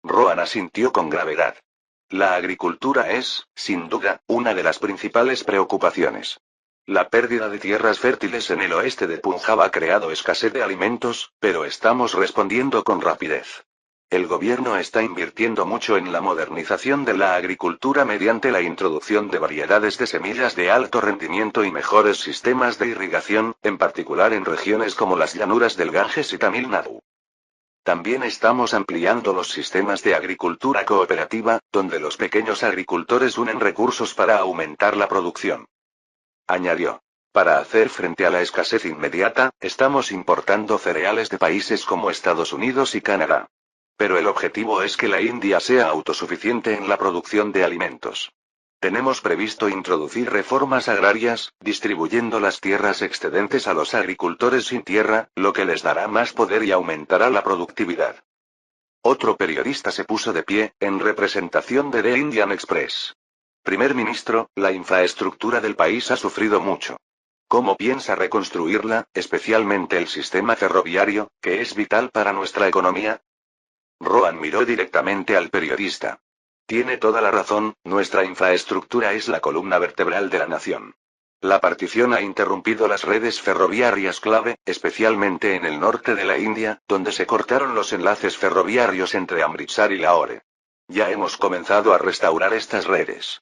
Rohan asintió con gravedad. La agricultura es, sin duda, una de las principales preocupaciones. La pérdida de tierras fértiles en el oeste de Punjab ha creado escasez de alimentos, pero estamos respondiendo con rapidez. El gobierno está invirtiendo mucho en la modernización de la agricultura mediante la introducción de variedades de semillas de alto rendimiento y mejores sistemas de irrigación, en particular en regiones como las llanuras del Ganges y Tamil Nadu. También estamos ampliando los sistemas de agricultura cooperativa, donde los pequeños agricultores unen recursos para aumentar la producción. Añadió. Para hacer frente a la escasez inmediata, estamos importando cereales de países como Estados Unidos y Canadá. Pero el objetivo es que la India sea autosuficiente en la producción de alimentos. Tenemos previsto introducir reformas agrarias, distribuyendo las tierras excedentes a los agricultores sin tierra, lo que les dará más poder y aumentará la productividad. Otro periodista se puso de pie, en representación de The Indian Express. Primer ministro, la infraestructura del país ha sufrido mucho. ¿Cómo piensa reconstruirla, especialmente el sistema ferroviario, que es vital para nuestra economía? Rohan miró directamente al periodista. Tiene toda la razón, nuestra infraestructura es la columna vertebral de la nación. La partición ha interrumpido las redes ferroviarias clave, especialmente en el norte de la India, donde se cortaron los enlaces ferroviarios entre Amritsar y Lahore. Ya hemos comenzado a restaurar estas redes.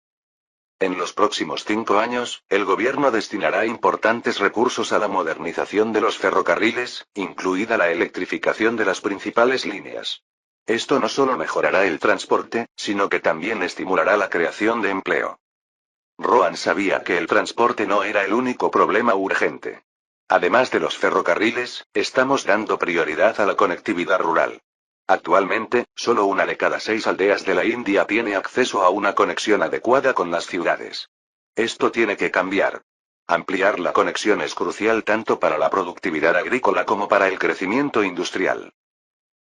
En los próximos 5 años, el gobierno destinará importantes recursos a la modernización de los ferrocarriles, incluida la electrificación de las principales líneas. Esto no solo mejorará el transporte, sino que también estimulará la creación de empleo. Rohan sabía que el transporte no era el único problema urgente. Además de los ferrocarriles, estamos dando prioridad a la conectividad rural. Actualmente, solo 1 de cada 6 aldeas de la India tiene acceso a una conexión adecuada con las ciudades. Esto tiene que cambiar. Ampliar la conexión es crucial tanto para la productividad agrícola como para el crecimiento industrial.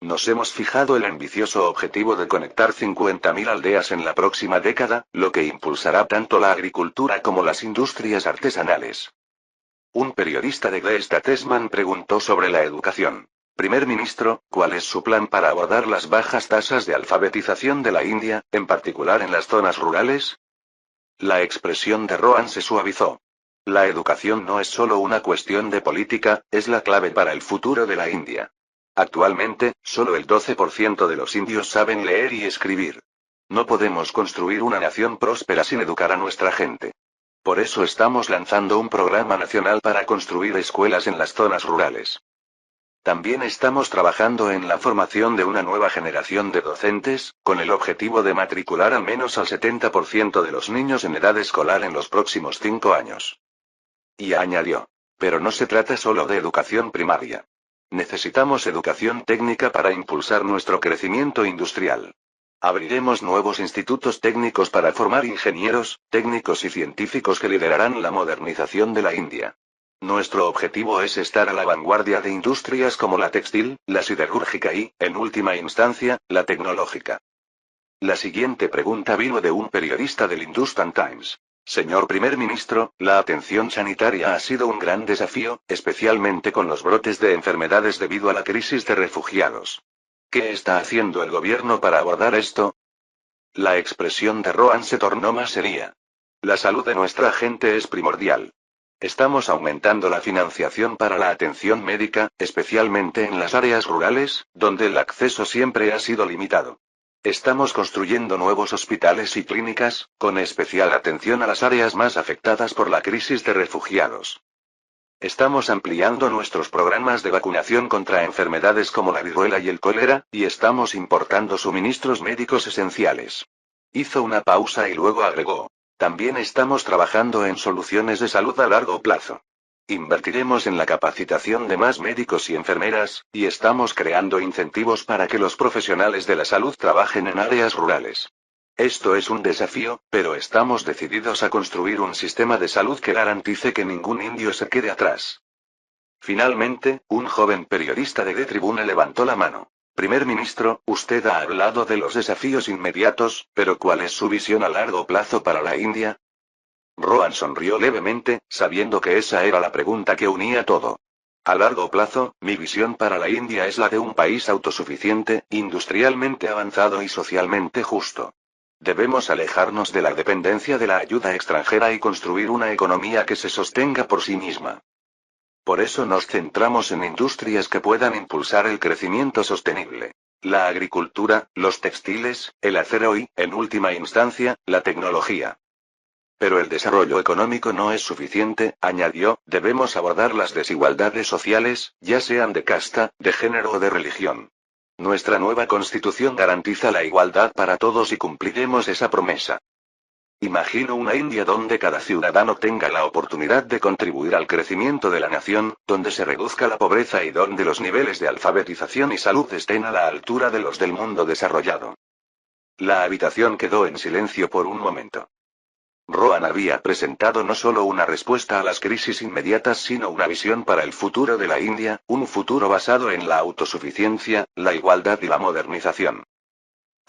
Nos hemos fijado el ambicioso objetivo de conectar 50.000 aldeas en la próxima década, lo que impulsará tanto la agricultura como las industrias artesanales. Un periodista de The Statesman preguntó sobre la educación. Primer ministro, ¿cuál es su plan para abordar las bajas tasas de alfabetización de la India, en particular en las zonas rurales? La expresión de Rohan se suavizó. La educación no es solo una cuestión de política, es la clave para el futuro de la India. Actualmente, solo el 12% de los indios saben leer y escribir. No podemos construir una nación próspera sin educar a nuestra gente. Por eso estamos lanzando un programa nacional para construir escuelas en las zonas rurales. También estamos trabajando en la formación de una nueva generación de docentes, con el objetivo de matricular al menos al 70% de los niños en edad escolar en los próximos 5 años. Y añadió. Pero no se trata solo de educación primaria. Necesitamos educación técnica para impulsar nuestro crecimiento industrial. Abriremos nuevos institutos técnicos para formar ingenieros, técnicos y científicos que liderarán la modernización de la India. Nuestro objetivo es estar a la vanguardia de industrias como la textil, la siderúrgica y, en última instancia, la tecnológica. La siguiente pregunta vino de un periodista del Hindustan Times. Señor primer ministro, la atención sanitaria ha sido un gran desafío, especialmente con los brotes de enfermedades debido a la crisis de refugiados. ¿Qué está haciendo el gobierno para abordar esto? La expresión de Rohan se tornó más seria. La salud de nuestra gente es primordial. Estamos aumentando la financiación para la atención médica, especialmente en las áreas rurales, donde el acceso siempre ha sido limitado. Estamos construyendo nuevos hospitales y clínicas, con especial atención a las áreas más afectadas por la crisis de refugiados. Estamos ampliando nuestros programas de vacunación contra enfermedades como la viruela y el cólera, y estamos importando suministros médicos esenciales. Hizo una pausa y luego agregó. También estamos trabajando en soluciones de salud a largo plazo. Invertiremos en la capacitación de más médicos y enfermeras, y estamos creando incentivos para que los profesionales de la salud trabajen en áreas rurales. Esto es un desafío, pero estamos decididos a construir un sistema de salud que garantice que ningún indio se quede atrás. Finalmente, un joven periodista de The Tribune levantó la mano. Primer ministro, usted ha hablado de los desafíos inmediatos, pero ¿cuál es su visión a largo plazo para la India? Rohan sonrió levemente, sabiendo que esa era la pregunta que unía todo. A largo plazo, mi visión para la India es la de un país autosuficiente, industrialmente avanzado y socialmente justo. Debemos alejarnos de la dependencia de la ayuda extranjera y construir una economía que se sostenga por sí misma. Por eso nos centramos en industrias que puedan impulsar el crecimiento sostenible. La agricultura, los textiles, el acero y, en última instancia, la tecnología. Pero el desarrollo económico no es suficiente, añadió, debemos abordar las desigualdades sociales, ya sean de casta, de género o de religión. Nuestra nueva constitución garantiza la igualdad para todos y cumpliremos esa promesa. Imagino una India donde cada ciudadano tenga la oportunidad de contribuir al crecimiento de la nación, donde se reduzca la pobreza y donde los niveles de alfabetización y salud estén a la altura de los del mundo desarrollado. La habitación quedó en silencio por un momento. Rohan había presentado no solo una respuesta a las crisis inmediatas, sino una visión para el futuro de la India, un futuro basado en la autosuficiencia, la igualdad y la modernización.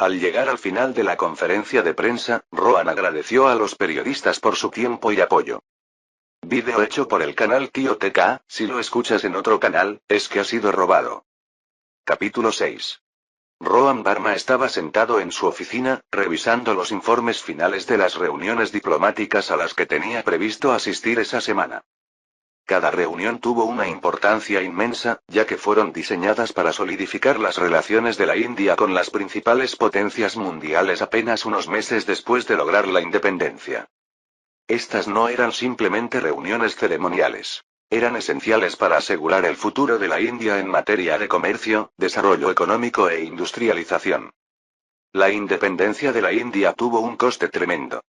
Al llegar al final de la conferencia de prensa, Rohan agradeció a los periodistas por su tiempo y apoyo. Vídeo hecho por el canal Tío TK, si lo escuchas en otro canal, es que ha sido robado. Capítulo 6. Rohan Verma estaba sentado en su oficina, revisando los informes finales de las reuniones diplomáticas a las que tenía previsto asistir esa semana. Cada reunión tuvo una importancia inmensa, ya que fueron diseñadas para solidificar las relaciones de la India con las principales potencias mundiales apenas unos meses después de lograr la independencia. Estas no eran simplemente reuniones ceremoniales. Eran esenciales para asegurar el futuro de la India en materia de comercio, desarrollo económico e industrialización. La independencia de la India tuvo un coste tremendo.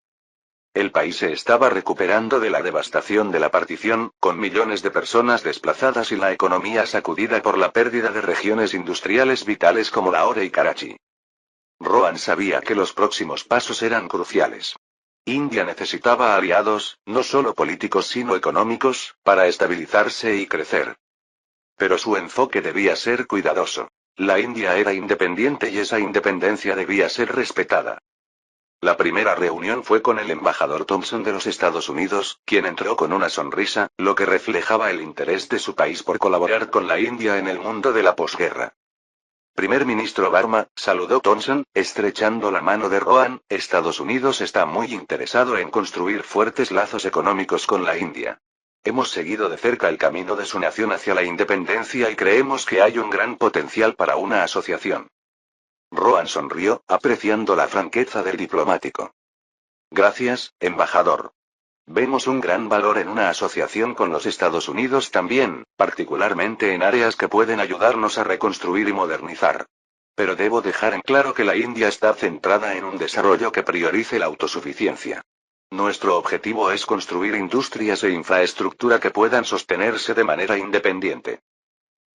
El país se estaba recuperando de la devastación de la partición, con millones de personas desplazadas y la economía sacudida por la pérdida de regiones industriales vitales como Lahore y Karachi. Rohan sabía que los próximos pasos eran cruciales. India necesitaba aliados, no solo políticos sino económicos, para estabilizarse y crecer. Pero su enfoque debía ser cuidadoso. La India era independiente y esa independencia debía ser respetada. La primera reunión fue con el embajador Thompson de los Estados Unidos, quien entró con una sonrisa, lo que reflejaba el interés de su país por colaborar con la India en el mundo de la posguerra. Primer ministro Verma, saludó Thompson, estrechando la mano de Rohan. Estados Unidos está muy interesado en construir fuertes lazos económicos con la India. Hemos seguido de cerca el camino de su nación hacia la independencia y creemos que hay un gran potencial para una asociación. Rohan sonrió, apreciando la franqueza del diplomático. Gracias, embajador. Vemos un gran valor en una asociación con los Estados Unidos también, particularmente en áreas que pueden ayudarnos a reconstruir y modernizar. Pero debo dejar en claro que la India está centrada en un desarrollo que priorice la autosuficiencia. Nuestro objetivo es construir industrias e infraestructura que puedan sostenerse de manera independiente.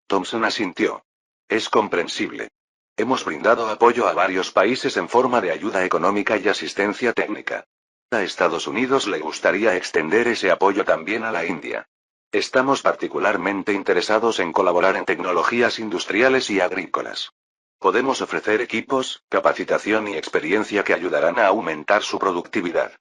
Thompson asintió. Es comprensible. Hemos brindado apoyo a varios países en forma de ayuda económica y asistencia técnica. A Estados Unidos le gustaría extender ese apoyo también a la India. Estamos particularmente interesados en colaborar en tecnologías industriales y agrícolas. Podemos ofrecer equipos, capacitación y experiencia que ayudarán a aumentar su productividad.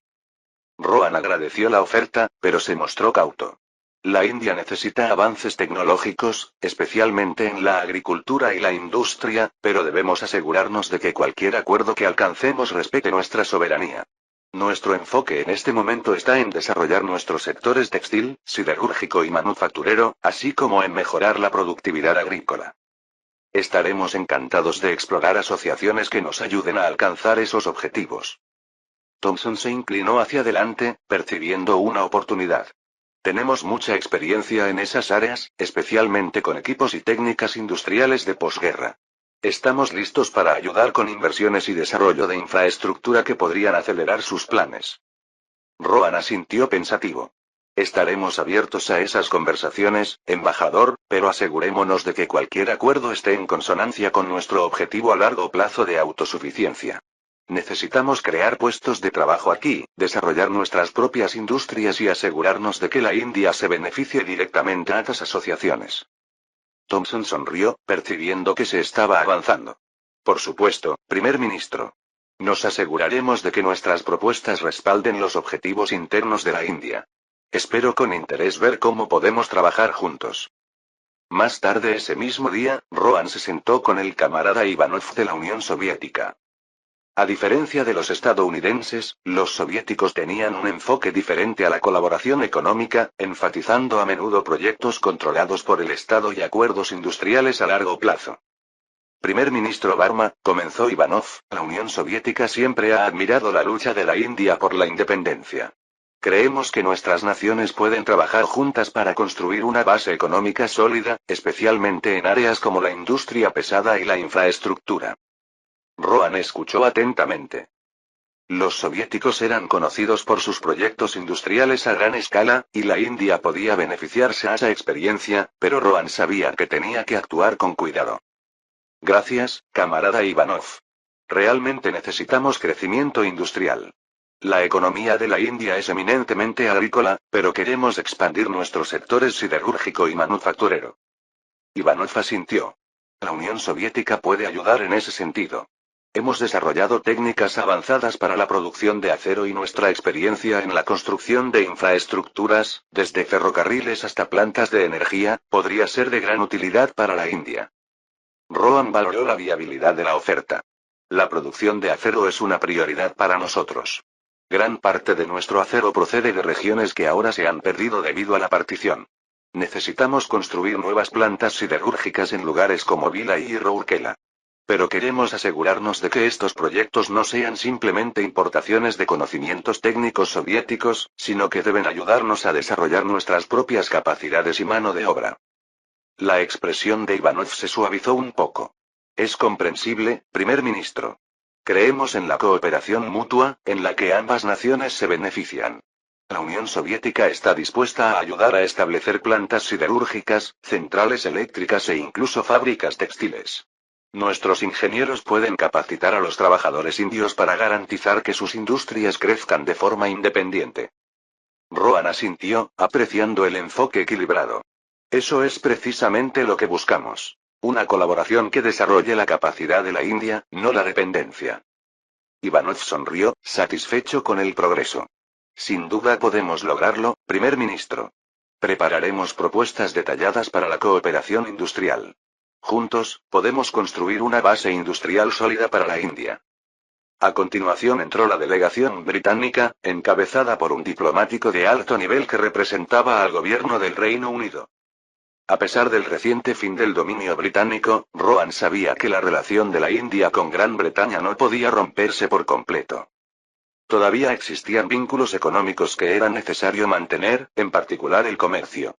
Rohan agradeció la oferta, pero se mostró cauto. La India necesita avances tecnológicos, especialmente en la agricultura y la industria, pero debemos asegurarnos de que cualquier acuerdo que alcancemos respete nuestra soberanía. Nuestro enfoque en este momento está en desarrollar nuestros sectores textil, siderúrgico y manufacturero, así como en mejorar la productividad agrícola. Estaremos encantados de explorar asociaciones que nos ayuden a alcanzar esos objetivos. Thompson se inclinó hacia adelante, percibiendo una oportunidad. Tenemos mucha experiencia en esas áreas, especialmente con equipos y técnicas industriales de posguerra. Estamos listos para ayudar con inversiones y desarrollo de infraestructura que podrían acelerar sus planes. Rohan asintió pensativo. Estaremos abiertos a esas conversaciones, embajador, pero asegurémonos de que cualquier acuerdo esté en consonancia con nuestro objetivo a largo plazo de autosuficiencia. Necesitamos crear puestos de trabajo aquí, desarrollar nuestras propias industrias y asegurarnos de que la India se beneficie directamente a estas asociaciones. Thompson sonrió, percibiendo que se estaba avanzando. Por supuesto, primer ministro. Nos aseguraremos de que nuestras propuestas respalden los objetivos internos de la India. Espero con interés ver cómo podemos trabajar juntos. Más tarde ese mismo día, Rohan se sentó con el camarada Ivanov de la Unión Soviética. A diferencia de los estadounidenses, los soviéticos tenían un enfoque diferente a la colaboración económica, enfatizando a menudo proyectos controlados por el Estado y acuerdos industriales a largo plazo. Primer ministro Varma, comenzó Ivanov, la Unión Soviética siempre ha admirado la lucha de la India por la independencia. Creemos que nuestras naciones pueden trabajar juntas para construir una base económica sólida, especialmente en áreas como la industria pesada y la infraestructura. Rohan escuchó atentamente. Los soviéticos eran conocidos por sus proyectos industriales a gran escala, y la India podía beneficiarse de esa experiencia, pero Rohan sabía que tenía que actuar con cuidado. Gracias, camarada Ivanov. Realmente necesitamos crecimiento industrial. La economía de la India es eminentemente agrícola, pero queremos expandir nuestros sectores siderúrgico y manufacturero. Ivanov asintió. La Unión Soviética puede ayudar en ese sentido. Hemos desarrollado técnicas avanzadas para la producción de acero y nuestra experiencia en la construcción de infraestructuras, desde ferrocarriles hasta plantas de energía, podría ser de gran utilidad para la India. Rohan valoró la viabilidad de la oferta. La producción de acero es una prioridad para nosotros. Gran parte de nuestro acero procede de regiones que ahora se han perdido debido a la partición. Necesitamos construir nuevas plantas siderúrgicas en lugares como Bhilai y Rourkela. Pero queremos asegurarnos de que estos proyectos no sean simplemente importaciones de conocimientos técnicos soviéticos, sino que deben ayudarnos a desarrollar nuestras propias capacidades y mano de obra. La expresión de Ivanov se suavizó un poco. Es comprensible, primer ministro. Creemos en la cooperación mutua, en la que ambas naciones se benefician. La Unión Soviética está dispuesta a ayudar a establecer plantas siderúrgicas, centrales eléctricas e incluso fábricas textiles. Nuestros ingenieros pueden capacitar a los trabajadores indios para garantizar que sus industrias crezcan de forma independiente. Rohan asintió, apreciando el enfoque equilibrado. Eso es precisamente lo que buscamos. Una colaboración que desarrolle la capacidad de la India, no la dependencia. Ivanov sonrió, satisfecho con el progreso. Sin duda podemos lograrlo, primer ministro. Prepararemos propuestas detalladas para la cooperación industrial. Juntos, podemos construir una base industrial sólida para la India. A continuación entró la delegación británica, encabezada por un diplomático de alto nivel que representaba al gobierno del Reino Unido. A pesar del reciente fin del dominio británico, Rohan sabía que la relación de la India con Gran Bretaña no podía romperse por completo. Todavía existían vínculos económicos que era necesario mantener, en particular el comercio.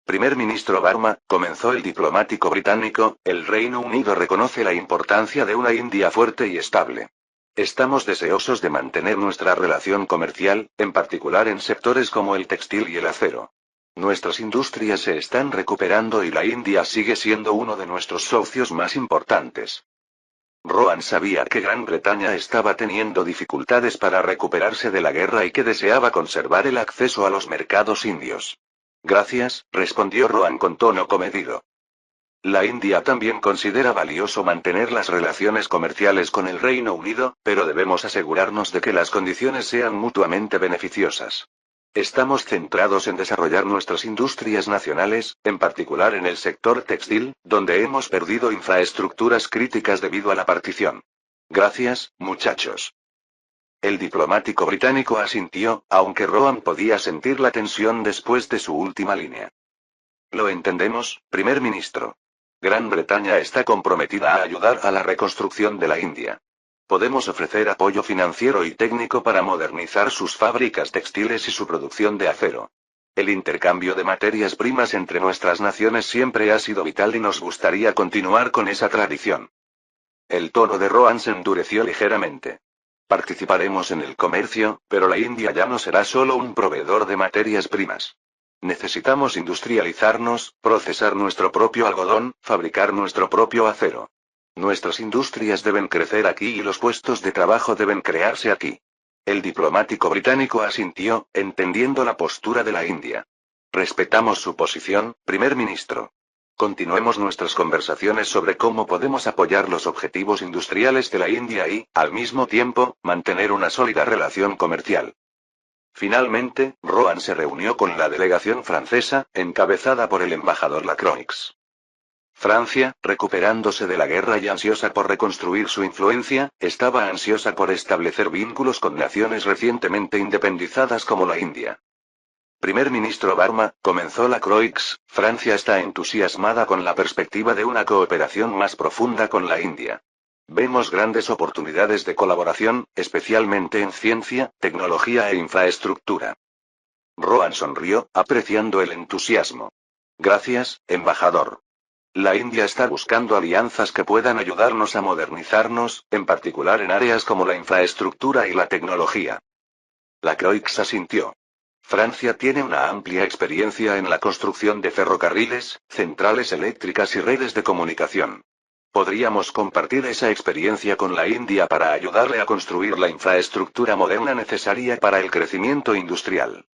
Primer ministro Varma, comenzó el diplomático británico, el Reino Unido reconoce la importancia de una India fuerte y estable. Estamos deseosos de mantener nuestra relación comercial, en particular en sectores como el textil y el acero. Nuestras industrias se están recuperando y la India sigue siendo uno de nuestros socios más importantes. Rohan sabía que Gran Bretaña estaba teniendo dificultades para recuperarse de la guerra y que deseaba conservar el acceso a los mercados indios. Gracias, respondió Rohan con tono comedido. La India también considera valioso mantener las relaciones comerciales con el Reino Unido, pero debemos asegurarnos de que las condiciones sean mutuamente beneficiosas. Estamos centrados en desarrollar nuestras industrias nacionales, en particular en el sector textil, donde hemos perdido infraestructuras críticas debido a la partición. Gracias, muchachos. El diplomático británico asintió, aunque Rohan podía sentir la tensión después de su última línea. Lo entendemos, primer ministro. Gran Bretaña está comprometida a ayudar a la reconstrucción de la India. Podemos ofrecer apoyo financiero y técnico para modernizar sus fábricas textiles y su producción de acero. El intercambio de materias primas entre nuestras naciones siempre ha sido vital y nos gustaría continuar con esa tradición. El tono de Rohan se endureció ligeramente. Participaremos en el comercio, pero la India ya no será solo un proveedor de materias primas. Necesitamos industrializarnos, procesar nuestro propio algodón, fabricar nuestro propio acero. Nuestras industrias deben crecer aquí y los puestos de trabajo deben crearse aquí. El diplomático británico asintió, entendiendo la postura de la India. Respetamos su posición, primer ministro. Continuemos nuestras conversaciones sobre cómo podemos apoyar los objetivos industriales de la India y, al mismo tiempo, mantener una sólida relación comercial. Finalmente, Rohan se reunió con la delegación francesa, encabezada por el embajador Lacroix. Francia, recuperándose de la guerra y ansiosa por reconstruir su influencia, estaba ansiosa por establecer vínculos con naciones recientemente independizadas como la India. Primer ministro Barma, comenzó la Croix, Francia está entusiasmada con la perspectiva de una cooperación más profunda con la India. Vemos grandes oportunidades de colaboración, especialmente en ciencia, tecnología e infraestructura. Rohan sonrió, apreciando el entusiasmo. Gracias, embajador. La India está buscando alianzas que puedan ayudarnos a modernizarnos, en particular en áreas como la infraestructura y la tecnología. La Croix asintió. Francia tiene una amplia experiencia en la construcción de ferrocarriles, centrales eléctricas y redes de comunicación. Podríamos compartir esa experiencia con la India para ayudarle a construir la infraestructura moderna necesaria para el crecimiento industrial.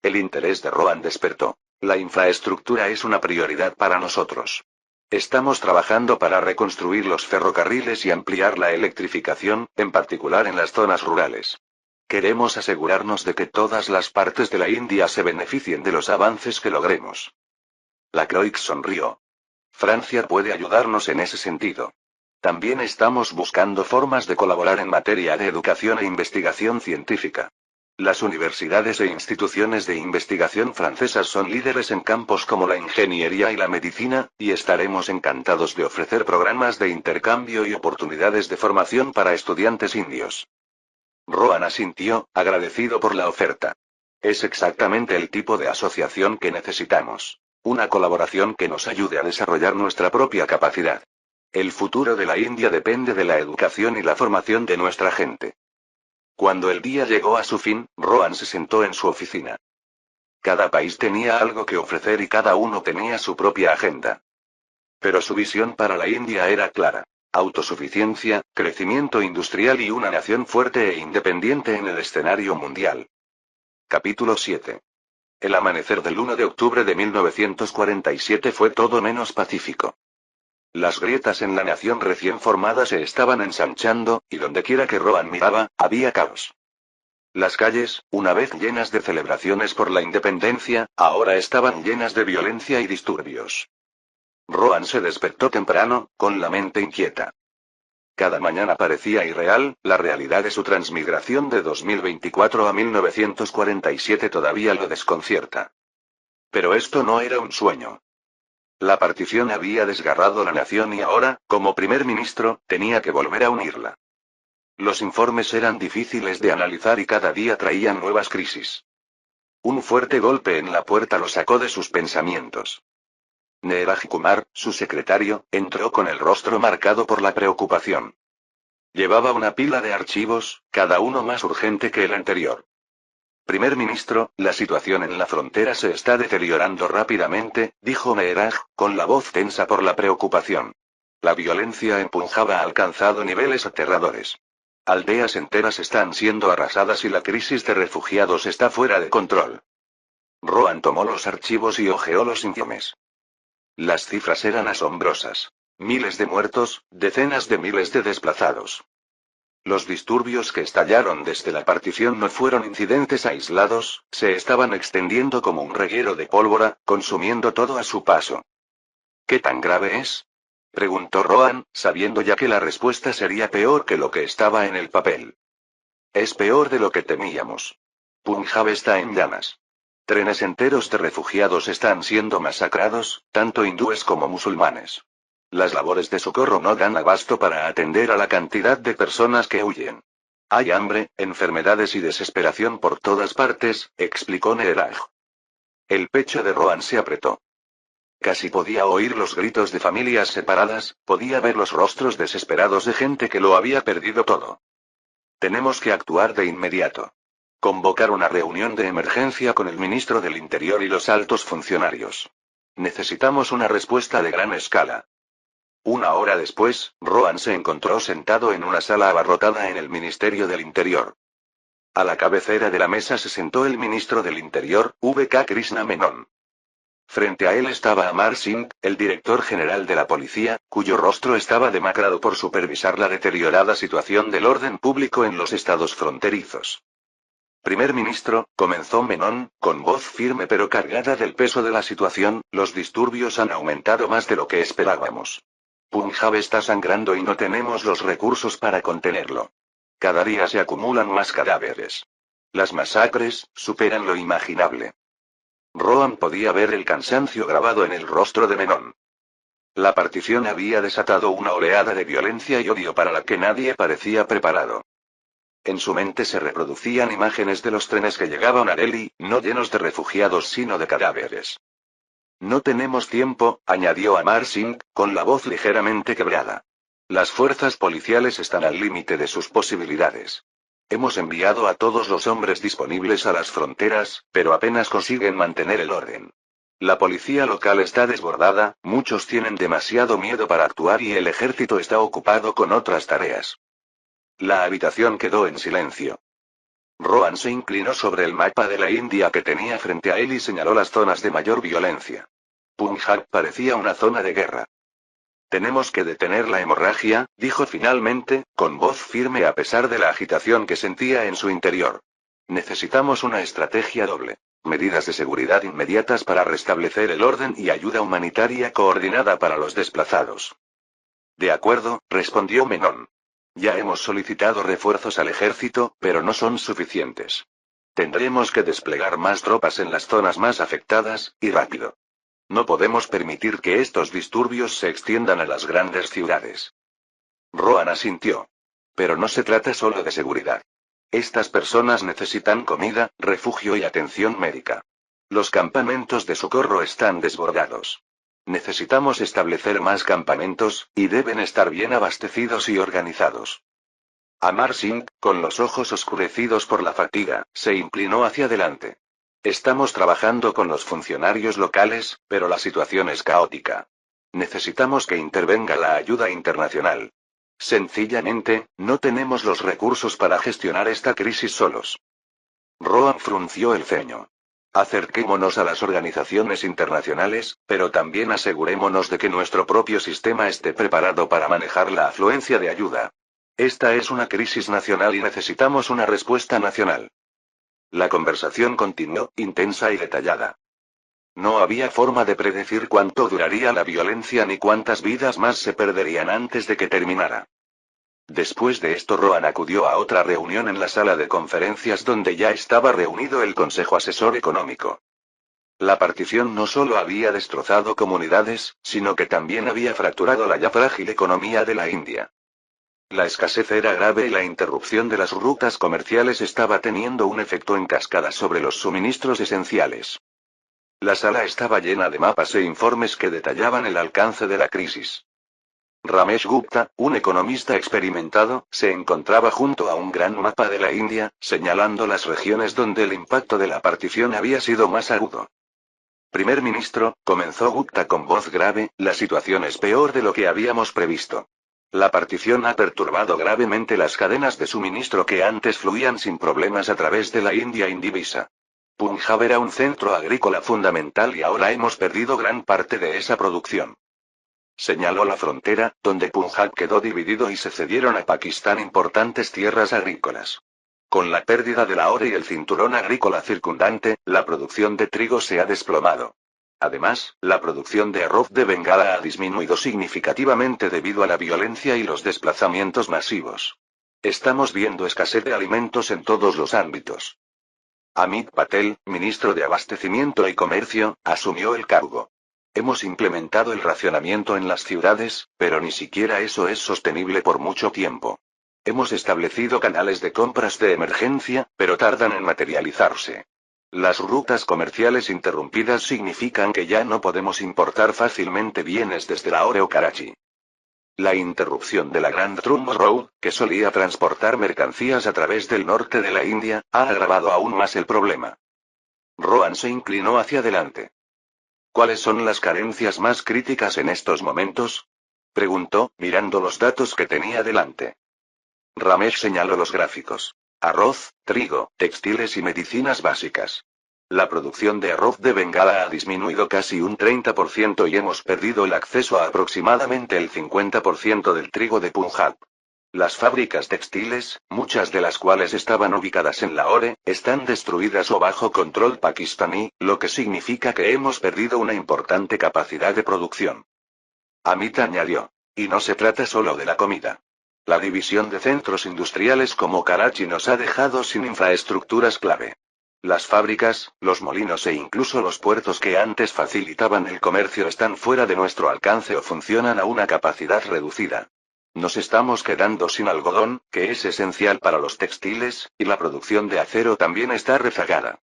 El interés de Rohan despertó. La infraestructura es una prioridad para nosotros. Estamos trabajando para reconstruir los ferrocarriles y ampliar la electrificación, en particular en las zonas rurales. Queremos asegurarnos de que todas las partes de la India se beneficien de los avances que logremos. La Croix sonrió. Francia puede ayudarnos en ese sentido. También estamos buscando formas de colaborar en materia de educación e investigación científica. Las universidades e instituciones de investigación francesas son líderes en campos como la ingeniería y la medicina, y estaremos encantados de ofrecer programas de intercambio y oportunidades de formación para estudiantes indios. Rohan asintió, agradecido por la oferta. Es exactamente el tipo de asociación que necesitamos. Una colaboración que nos ayude a desarrollar nuestra propia capacidad. El futuro de la India depende de la educación y la formación de nuestra gente. Cuando el día llegó a su fin, Rohan se sentó en su oficina. Cada país tenía algo que ofrecer y cada uno tenía su propia agenda. Pero su visión para la India era clara. Autosuficiencia, crecimiento industrial y una nación fuerte e independiente en el escenario mundial. Capítulo 7. El amanecer del 1 de octubre de 1947 fue todo menos pacífico. Las grietas en la nación recién formada se estaban ensanchando, y dondequiera que Rohan miraba, había caos. Las calles, una vez llenas de celebraciones por la independencia, ahora estaban llenas de violencia y disturbios. Rohan se despertó temprano, con la mente inquieta. Cada mañana parecía irreal, la realidad de su transmigración de 2024 a 1947 todavía lo desconcierta. Pero esto no era un sueño. La partición había desgarrado la nación y ahora, como primer ministro, tenía que volver a unirla. Los informes eran difíciles de analizar y cada día traían nuevas crisis. Un fuerte golpe en la puerta lo sacó de sus pensamientos. Neeraj Kumar, su secretario, entró con el rostro marcado por la preocupación. Llevaba una pila de archivos, cada uno más urgente que el anterior. Primer ministro, la situación en la frontera se está deteriorando rápidamente, dijo Neeraj, con la voz tensa por la preocupación. La violencia en Punjab ha alcanzado niveles aterradores. Aldeas enteras están siendo arrasadas y la crisis de refugiados está fuera de control. Rohan tomó los archivos y hojeó los informes. Las cifras eran asombrosas. Miles de muertos, decenas de miles de desplazados. Los disturbios que estallaron desde la partición no fueron incidentes aislados, se estaban extendiendo como un reguero de pólvora, consumiendo todo a su paso. ¿Qué tan grave es?, preguntó Rohan, sabiendo ya que la respuesta sería peor que lo que estaba en el papel. Es peor de lo que temíamos. Punjab está en llamas. Trenes enteros de refugiados están siendo masacrados, tanto hindúes como musulmanes. Las labores de socorro no dan abasto para atender a la cantidad de personas que huyen. Hay hambre, enfermedades y desesperación por todas partes, explicó Neeraj. El pecho de Rohan se apretó. Casi podía oír los gritos de familias separadas, podía ver los rostros desesperados de gente que lo había perdido todo. Tenemos que actuar de inmediato. Convocar una reunión de emergencia con el ministro del Interior y los altos funcionarios. Necesitamos una respuesta de gran escala. Una hora después, Rohan se encontró sentado en una sala abarrotada en el Ministerio del Interior. A la cabecera de la mesa se sentó el ministro del Interior, V.K. Krishna Menon. Frente a él estaba Amar Singh, el director general de la policía, cuyo rostro estaba demacrado por supervisar la deteriorada situación del orden público en los estados fronterizos. Primer ministro, comenzó Menon, con voz firme pero cargada del peso de la situación, los disturbios han aumentado más de lo que esperábamos. Punjab está sangrando y no tenemos los recursos para contenerlo. Cada día se acumulan más cadáveres. Las masacres superan lo imaginable. Rohan podía ver el cansancio grabado en el rostro de Menon. La partición había desatado una oleada de violencia y odio para la que nadie parecía preparado. En su mente se reproducían imágenes de los trenes que llegaban a Delhi, no llenos de refugiados sino de cadáveres. No tenemos tiempo, añadió Amar Singh, con la voz ligeramente quebrada. Las fuerzas policiales están al límite de sus posibilidades. Hemos enviado a todos los hombres disponibles a las fronteras, pero apenas consiguen mantener el orden. La policía local está desbordada, muchos tienen demasiado miedo para actuar y el ejército está ocupado con otras tareas. La habitación quedó en silencio. Rohan se inclinó sobre el mapa de la India que tenía frente a él y señaló las zonas de mayor violencia. Punjab parecía una zona de guerra. Tenemos que detener la hemorragia, dijo finalmente, con voz firme a pesar de la agitación que sentía en su interior. Necesitamos una estrategia doble. Medidas de seguridad inmediatas para restablecer el orden y ayuda humanitaria coordinada para los desplazados. De acuerdo, respondió Menon. Ya hemos solicitado refuerzos al ejército, pero no son suficientes. Tendremos que desplegar más tropas en las zonas más afectadas, y rápido. No podemos permitir que estos disturbios se extiendan a las grandes ciudades. Rohan asintió. Pero no se trata solo de seguridad. Estas personas necesitan comida, refugio y atención médica. Los campamentos de socorro están desbordados. Necesitamos establecer más campamentos, y deben estar bien abastecidos y organizados. Amar Singh, con los ojos oscurecidos por la fatiga, se inclinó hacia adelante. Estamos trabajando con los funcionarios locales, pero la situación es caótica. Necesitamos que intervenga la ayuda internacional. Sencillamente, no tenemos los recursos para gestionar esta crisis solos. Rohan frunció el ceño. Acerquémonos a las organizaciones internacionales, pero también asegurémonos de que nuestro propio sistema esté preparado para manejar la afluencia de ayuda. Esta es una crisis nacional y necesitamos una respuesta nacional. La conversación continuó, intensa y detallada. No había forma de predecir cuánto duraría la violencia ni cuántas vidas más se perderían antes de que terminara. Después de esto Rohan acudió a otra reunión en la sala de conferencias donde ya estaba reunido el Consejo Asesor Económico. La partición no solo había destrozado comunidades, sino que también había fracturado la ya frágil economía de la India. La escasez era grave y la interrupción de las rutas comerciales estaba teniendo un efecto en cascada sobre los suministros esenciales. La sala estaba llena de mapas e informes que detallaban el alcance de la crisis. Ramesh Gupta, un economista experimentado, se encontraba junto a un gran mapa de la India, señalando las regiones donde el impacto de la partición había sido más agudo. Primer ministro, comenzó Gupta con voz grave, la situación es peor de lo que habíamos previsto. La partición ha perturbado gravemente las cadenas de suministro que antes fluían sin problemas a través de la India indivisa. Punjab era un centro agrícola fundamental y ahora hemos perdido gran parte de esa producción. Señaló la frontera, donde Punjab quedó dividido y se cedieron a Pakistán importantes tierras agrícolas. Con la pérdida de Lahore y el cinturón agrícola circundante, la producción de trigo se ha desplomado. Además, la producción de arroz de Bengala ha disminuido significativamente debido a la violencia y los desplazamientos masivos. Estamos viendo escasez de alimentos en todos los ámbitos. Amit Patel, ministro de Abastecimiento y Comercio, asumió el cargo. Hemos implementado el racionamiento en las ciudades, pero ni siquiera eso es sostenible por mucho tiempo. Hemos establecido canales de compras de emergencia, pero tardan en materializarse. Las rutas comerciales interrumpidas significan que ya no podemos importar fácilmente bienes desde Lahore o Karachi. La interrupción de la Grand Trunk Road, que solía transportar mercancías a través del norte de la India, ha agravado aún más el problema. Rohan se inclinó hacia adelante. ¿Cuáles son las carencias más críticas en estos momentos? Preguntó, mirando los datos que tenía delante. Ramesh señaló los gráficos. Arroz, trigo, textiles y medicinas básicas. La producción de arroz de Bengala ha disminuido casi un 30% y hemos perdido el acceso a aproximadamente el 50% del trigo de Punjab. Las fábricas textiles, muchas de las cuales estaban ubicadas en Lahore, están destruidas o bajo control pakistaní, lo que significa que hemos perdido una importante capacidad de producción. Amit añadió. Y no se trata solo de la comida. La división de centros industriales como Karachi nos ha dejado sin infraestructuras clave. Las fábricas, los molinos e incluso los puertos que antes facilitaban el comercio están fuera de nuestro alcance o funcionan a una capacidad reducida. Nos estamos quedando sin algodón, que es esencial para los textiles, y la producción de acero también está rezagada.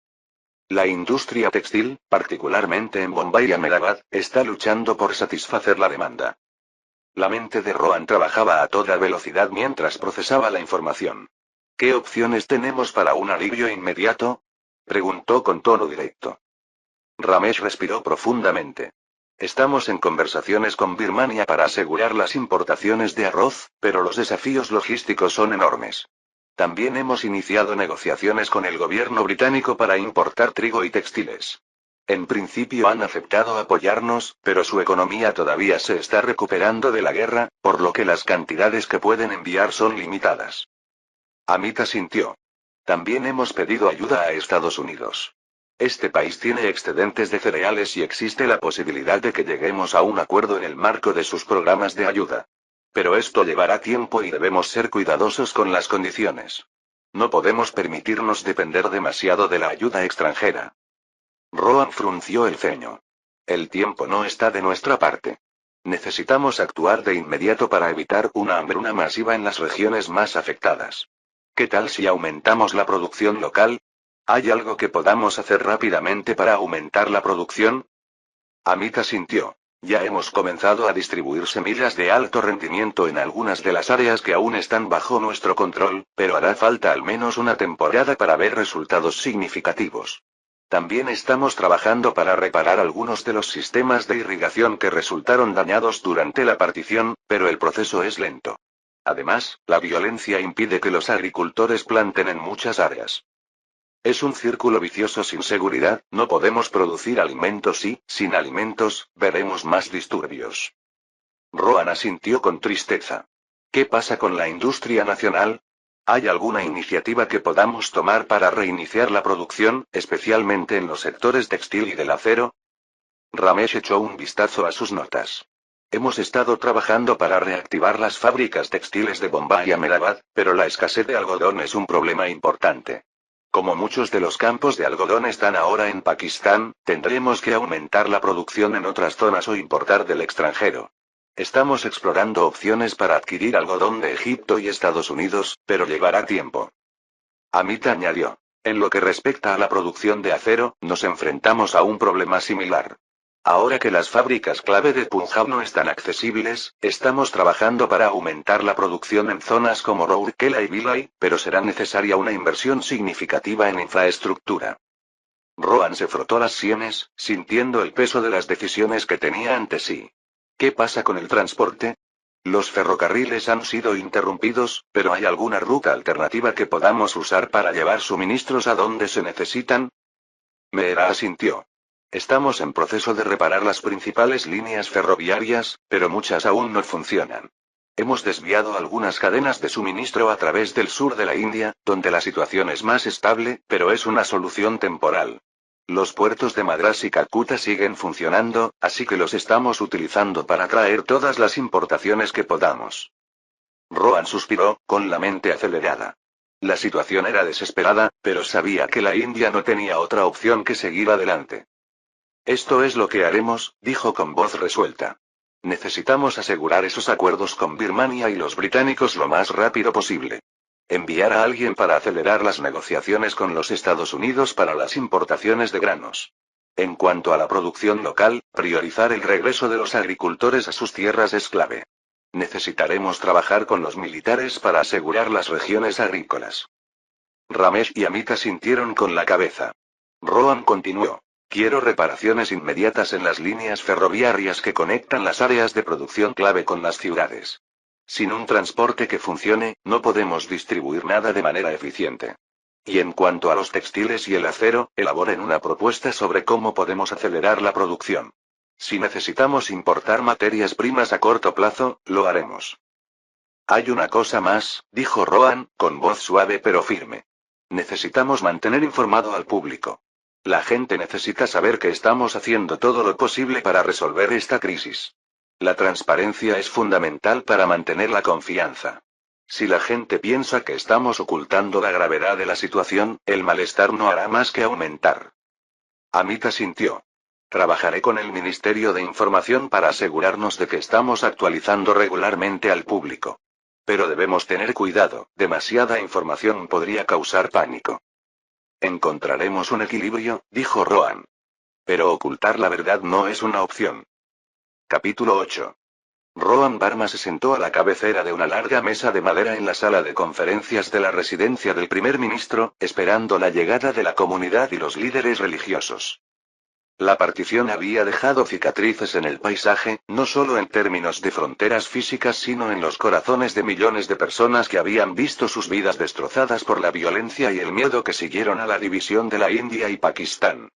La industria textil, particularmente en Bombay y Ahmedabad, está luchando por satisfacer la demanda. La mente de Rohan trabajaba a toda velocidad mientras procesaba la información. ¿Qué opciones tenemos para un alivio inmediato? Preguntó con tono directo. Ramesh respiró profundamente. Estamos en conversaciones con Birmania para asegurar las importaciones de arroz, pero los desafíos logísticos son enormes. También hemos iniciado negociaciones con el gobierno británico para importar trigo y textiles. En principio han aceptado apoyarnos, pero su economía todavía se está recuperando de la guerra, por lo que las cantidades que pueden enviar son limitadas. Amita sintió. También hemos pedido ayuda a Estados Unidos. Este país tiene excedentes de cereales y existe la posibilidad de que lleguemos a un acuerdo en el marco de sus programas de ayuda. Pero esto llevará tiempo y debemos ser cuidadosos con las condiciones. No podemos permitirnos depender demasiado de la ayuda extranjera. Rohan frunció el ceño. El tiempo no está de nuestra parte. Necesitamos actuar de inmediato para evitar una hambruna masiva en las regiones más afectadas. ¿Qué tal si aumentamos la producción local? ¿Hay algo que podamos hacer rápidamente para aumentar la producción? Amita sintió. Ya hemos comenzado a distribuir semillas de alto rendimiento en algunas de las áreas que aún están bajo nuestro control, pero hará falta al menos una temporada para ver resultados significativos. También estamos trabajando para reparar algunos de los sistemas de irrigación que resultaron dañados durante la partición, pero el proceso es lento. Además, la violencia impide que los agricultores planten en muchas áreas. Es un círculo vicioso sin seguridad, no podemos producir alimentos y, sin alimentos, veremos más disturbios. Rohan asintió con tristeza. ¿Qué pasa con la industria nacional? ¿Hay alguna iniciativa que podamos tomar para reiniciar la producción, especialmente en los sectores textil y del acero? Ramesh echó un vistazo a sus notas. Hemos estado trabajando para reactivar las fábricas textiles de Bombay y Ahmedabad, pero la escasez de algodón es un problema importante. Como muchos de los campos de algodón están ahora en Pakistán, tendremos que aumentar la producción en otras zonas o importar del extranjero. Estamos explorando opciones para adquirir algodón de Egipto y Estados Unidos, pero llevará tiempo. Amita añadió. En lo que respecta a la producción de acero, nos enfrentamos a un problema similar. Ahora que las fábricas clave de Punjab no están accesibles, estamos trabajando para aumentar la producción en zonas como Rourkela y Bhilai, pero será necesaria una inversión significativa en infraestructura. Rohan se frotó las sienes, sintiendo el peso de las decisiones que tenía ante sí. ¿Qué pasa con el transporte? Los ferrocarriles han sido interrumpidos, pero ¿hay alguna ruta alternativa que podamos usar para llevar suministros a donde se necesitan? Meera asintió. Estamos en proceso de reparar las principales líneas ferroviarias, pero muchas aún no funcionan. Hemos desviado algunas cadenas de suministro a través del sur de la India, donde la situación es más estable, pero es una solución temporal. Los puertos de Madras y Calcuta siguen funcionando, así que los estamos utilizando para traer todas las importaciones que podamos. Rohan suspiró, con la mente acelerada. La situación era desesperada, pero sabía que la India no tenía otra opción que seguir adelante. Esto es lo que haremos, dijo con voz resuelta. Necesitamos asegurar esos acuerdos con Birmania y los británicos lo más rápido posible. Enviar a alguien para acelerar las negociaciones con los Estados Unidos para las importaciones de granos. En cuanto a la producción local, priorizar el regreso de los agricultores a sus tierras es clave. Necesitaremos trabajar con los militares para asegurar las regiones agrícolas. Ramesh y Amita sintieron con la cabeza. Rohan continuó. Quiero reparaciones inmediatas en las líneas ferroviarias que conectan las áreas de producción clave con las ciudades. Sin un transporte que funcione, no podemos distribuir nada de manera eficiente. Y en cuanto a los textiles y el acero, elaboren una propuesta sobre cómo podemos acelerar la producción. Si necesitamos importar materias primas a corto plazo, lo haremos. Hay una cosa más, dijo Rohan, con voz suave pero firme. Necesitamos mantener informado al público. La gente necesita saber que estamos haciendo todo lo posible para resolver esta crisis. La transparencia es fundamental para mantener la confianza. Si la gente piensa que estamos ocultando la gravedad de la situación, el malestar no hará más que aumentar. Amit asintió. Trabajaré con el Ministerio de Información para asegurarnos de que estamos actualizando regularmente al público. Pero debemos tener cuidado, demasiada información podría causar pánico. Encontraremos un equilibrio, dijo Rohan. Pero ocultar la verdad no es una opción. Capítulo 8. Rohan Varma se sentó a la cabecera de una larga mesa de madera en la sala de conferencias de la residencia del primer ministro, esperando la llegada de la comunidad y los líderes religiosos. La partición había dejado cicatrices en el paisaje, no solo en términos de fronteras físicas sino en los corazones de millones de personas que habían visto sus vidas destrozadas por la violencia y el miedo que siguieron a la división de la India y Pakistán.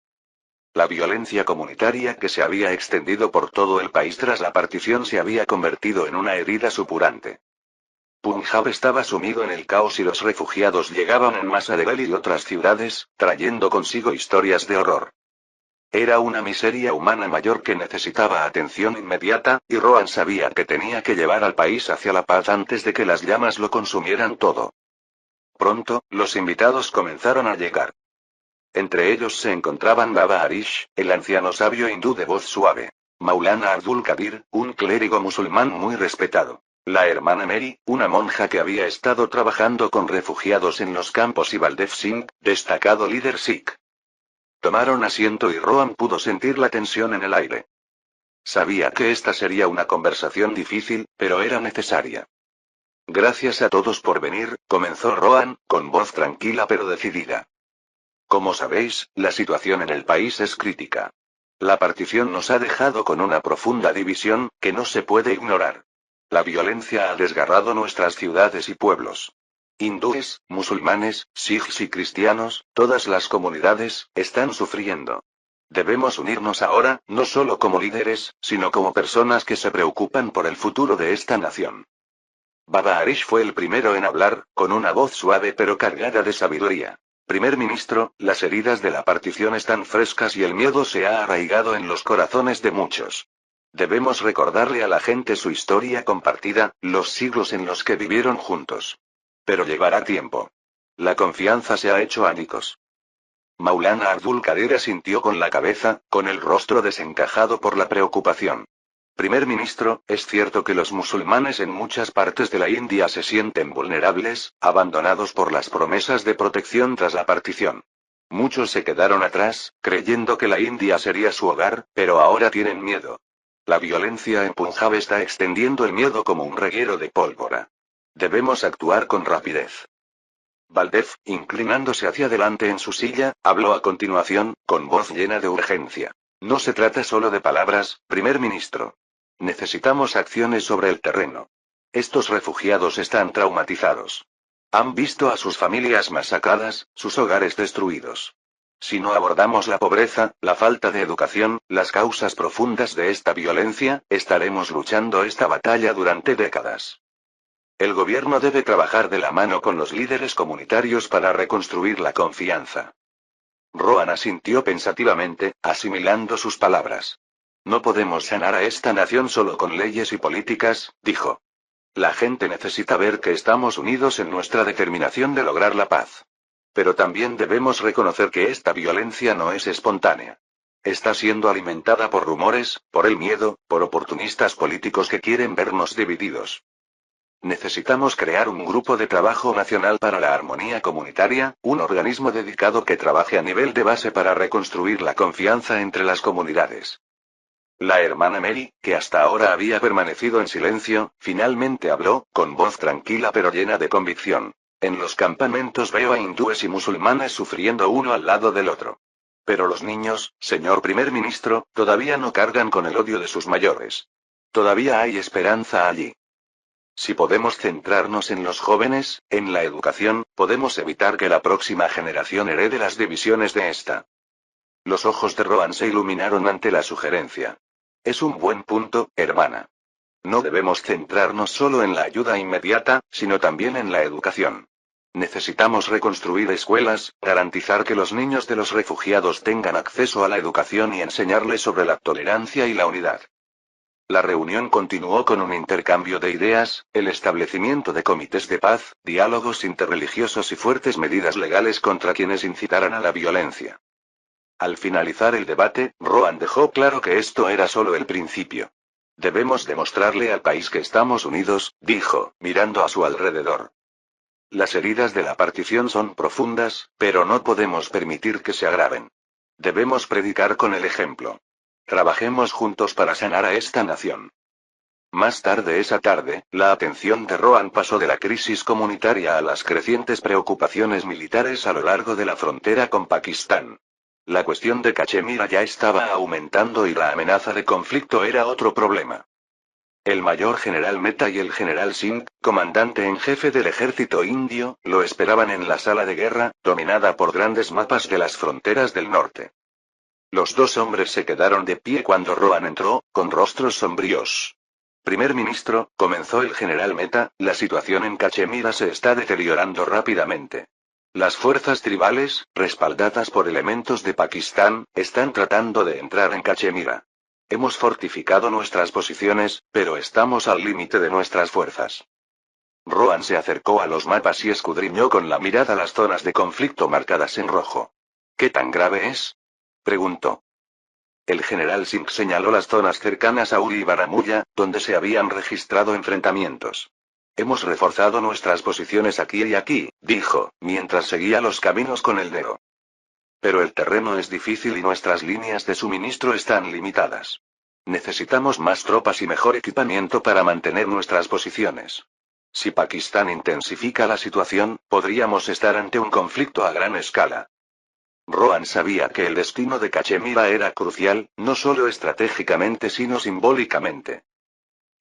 La violencia comunitaria que se había extendido por todo el país tras la partición se había convertido en una herida supurante. Punjab estaba sumido en el caos y los refugiados llegaban en masa de Delhi y otras ciudades, trayendo consigo historias de horror. Era una miseria humana mayor que necesitaba atención inmediata, y Rohan sabía que tenía que llevar al país hacia la paz antes de que las llamas lo consumieran todo. Pronto, los invitados comenzaron a llegar. Entre ellos se encontraban Baba Harish, el anciano sabio hindú de voz suave. Maulana Abdul Qadir, un clérigo musulmán muy respetado. La hermana Mary, una monja que había estado trabajando con refugiados en los campos y Baldev Singh, destacado líder sikh. Tomaron asiento y Rohan pudo sentir la tensión en el aire. Sabía que esta sería una conversación difícil, pero era necesaria. Gracias a todos por venir, comenzó Rohan, con voz tranquila pero decidida. Como sabéis, la situación en el país es crítica. La partición nos ha dejado con una profunda división, que no se puede ignorar. La violencia ha desgarrado nuestras ciudades y pueblos. Hindúes, musulmanes, sikhs y cristianos, todas las comunidades, están sufriendo. Debemos unirnos ahora, no solo como líderes, sino como personas que se preocupan por el futuro de esta nación. Baba Harish fue el primero en hablar, con una voz suave pero cargada de sabiduría. Primer ministro, las heridas de la partición están frescas y el miedo se ha arraigado en los corazones de muchos. Debemos recordarle a la gente su historia compartida, los siglos en los que vivieron juntos. Pero llevará tiempo. La confianza se ha hecho añicos. Maulana Abdul Qadir asintió con la cabeza, con el rostro desencajado por la preocupación. Primer ministro, es cierto que los musulmanes en muchas partes de la India se sienten vulnerables, abandonados por las promesas de protección tras la partición. Muchos se quedaron atrás, creyendo que la India sería su hogar, pero ahora tienen miedo. La violencia en Punjab está extendiendo el miedo como un reguero de pólvora. Debemos actuar con rapidez. Baldev, inclinándose hacia adelante en su silla, habló a continuación, con voz llena de urgencia. No se trata solo de palabras, primer ministro. Necesitamos acciones sobre el terreno. Estos refugiados están traumatizados. Han visto a sus familias masacradas, sus hogares destruidos. Si no abordamos la pobreza, la falta de educación, las causas profundas de esta violencia, estaremos luchando esta batalla durante décadas. El gobierno debe trabajar de la mano con los líderes comunitarios para reconstruir la confianza. Rohan asintió pensativamente, asimilando sus palabras. No podemos sanar a esta nación solo con leyes y políticas, dijo. La gente necesita ver que estamos unidos en nuestra determinación de lograr la paz. Pero también debemos reconocer que esta violencia no es espontánea. Está siendo alimentada por rumores, por el miedo, por oportunistas políticos que quieren vernos divididos. Necesitamos crear un grupo de trabajo nacional para la armonía comunitaria, un organismo dedicado que trabaje a nivel de base para reconstruir la confianza entre las comunidades. La hermana Mary, que hasta ahora había permanecido en silencio, finalmente habló, con voz tranquila pero llena de convicción. En los campamentos veo a hindúes y musulmanes sufriendo uno al lado del otro. Pero los niños, señor primer ministro, todavía no cargan con el odio de sus mayores. Todavía hay esperanza allí. Si podemos centrarnos en los jóvenes, en la educación, podemos evitar que la próxima generación herede las divisiones de esta. Los ojos de Rohan se iluminaron ante la sugerencia. Es un buen punto, hermana. No debemos centrarnos solo en la ayuda inmediata, sino también en la educación. Necesitamos reconstruir escuelas, garantizar que los niños de los refugiados tengan acceso a la educación y enseñarles sobre la tolerancia y la unidad. La reunión continuó con un intercambio de ideas, el establecimiento de comités de paz, diálogos interreligiosos y fuertes medidas legales contra quienes incitaran a la violencia. Al finalizar el debate, Rohan dejó claro que esto era solo el principio. Debemos demostrarle al país que estamos unidos, dijo, mirando a su alrededor. Las heridas de la partición son profundas, pero no podemos permitir que se agraven. Debemos predicar con el ejemplo. Trabajemos juntos para sanar a esta nación. Más tarde esa tarde, la atención de Rohan pasó de la crisis comunitaria a las crecientes preocupaciones militares a lo largo de la frontera con Pakistán. La cuestión de Cachemira ya estaba aumentando y la amenaza de conflicto era otro problema. El mayor general Mehta y el general Singh, comandante en jefe del ejército indio, lo esperaban en la sala de guerra, dominada por grandes mapas de las fronteras del norte. Los dos hombres se quedaron de pie cuando Rohan entró, con rostros sombríos. Primer ministro, comenzó el general Mehta, la situación en Cachemira se está deteriorando rápidamente. Las fuerzas tribales, respaldadas por elementos de Pakistán, están tratando de entrar en Cachemira. Hemos fortificado nuestras posiciones, pero estamos al límite de nuestras fuerzas. Rohan se acercó a los mapas y escudriñó con la mirada las zonas de conflicto marcadas en rojo. ¿Qué tan grave es? Preguntó. El general Singh señaló las zonas cercanas a Uri y Baramulla, donde se habían registrado enfrentamientos. Hemos reforzado nuestras posiciones aquí y aquí, dijo, mientras seguía los caminos con el dedo. Pero el terreno es difícil y nuestras líneas de suministro están limitadas. Necesitamos más tropas y mejor equipamiento para mantener nuestras posiciones. Si Pakistán intensifica la situación, podríamos estar ante un conflicto a gran escala. Rohan sabía que el destino de Cachemira era crucial, no solo estratégicamente sino simbólicamente.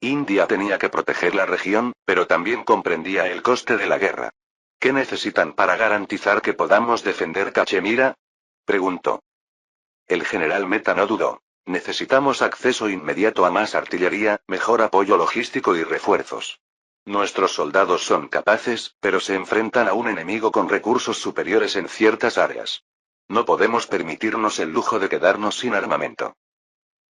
India tenía que proteger la región, pero también comprendía el coste de la guerra. ¿Qué necesitan para garantizar que podamos defender Cachemira? Preguntó. El general Mehta no dudó. Necesitamos acceso inmediato a más artillería, mejor apoyo logístico y refuerzos. Nuestros soldados son capaces, pero se enfrentan a un enemigo con recursos superiores en ciertas áreas. No podemos permitirnos el lujo de quedarnos sin armamento.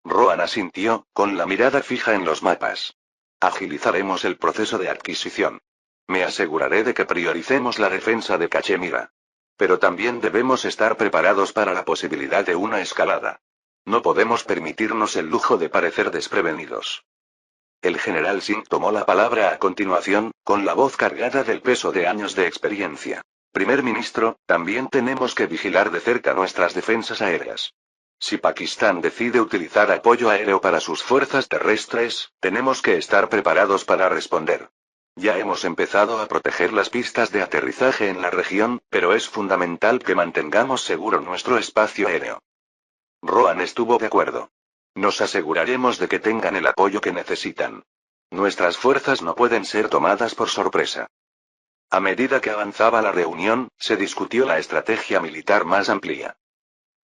Rohan asintió, con la mirada fija en los mapas. Agilizaremos el proceso de adquisición. Me aseguraré de que prioricemos la defensa de Cachemira. Pero también debemos estar preparados para la posibilidad de una escalada. No podemos permitirnos el lujo de parecer desprevenidos. El general Singh tomó la palabra a continuación, con la voz cargada del peso de años de experiencia. Primer ministro, también tenemos que vigilar de cerca nuestras defensas aéreas. Si Pakistán decide utilizar apoyo aéreo para sus fuerzas terrestres, tenemos que estar preparados para responder. Ya hemos empezado a proteger las pistas de aterrizaje en la región, pero es fundamental que mantengamos seguro nuestro espacio aéreo. Rohan estuvo de acuerdo. Nos aseguraremos de que tengan el apoyo que necesitan. Nuestras fuerzas no pueden ser tomadas por sorpresa. A medida que avanzaba la reunión, se discutió la estrategia militar más amplia.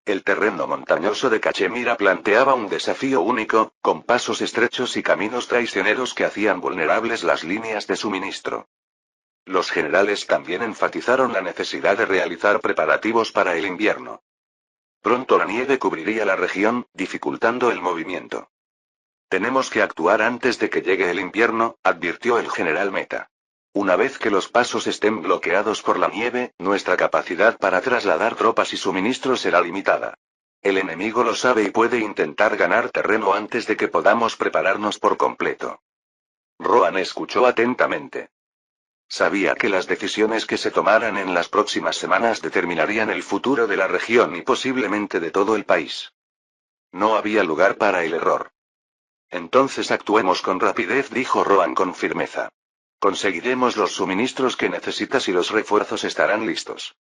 El terreno montañoso de Cachemira planteaba un desafío único, con pasos estrechos y caminos traicioneros que hacían vulnerables las líneas de suministro. Los generales también enfatizaron la necesidad de realizar preparativos para el invierno. Pronto la nieve cubriría la región, dificultando el movimiento. Tenemos que actuar antes de que llegue el invierno, advirtió el general Mehta. Una vez que los pasos estén bloqueados por la nieve, nuestra capacidad para trasladar tropas y suministros será limitada. El enemigo lo sabe y puede intentar ganar terreno antes de que podamos prepararnos por completo. Rohan escuchó atentamente. Sabía que las decisiones que se tomaran en las próximas semanas determinarían el futuro de la región y posiblemente de todo el país. No había lugar para el error. Entonces actuemos con rapidez, dijo Rohan con firmeza. Conseguiremos los suministros que necesitas y los refuerzos estarán listos.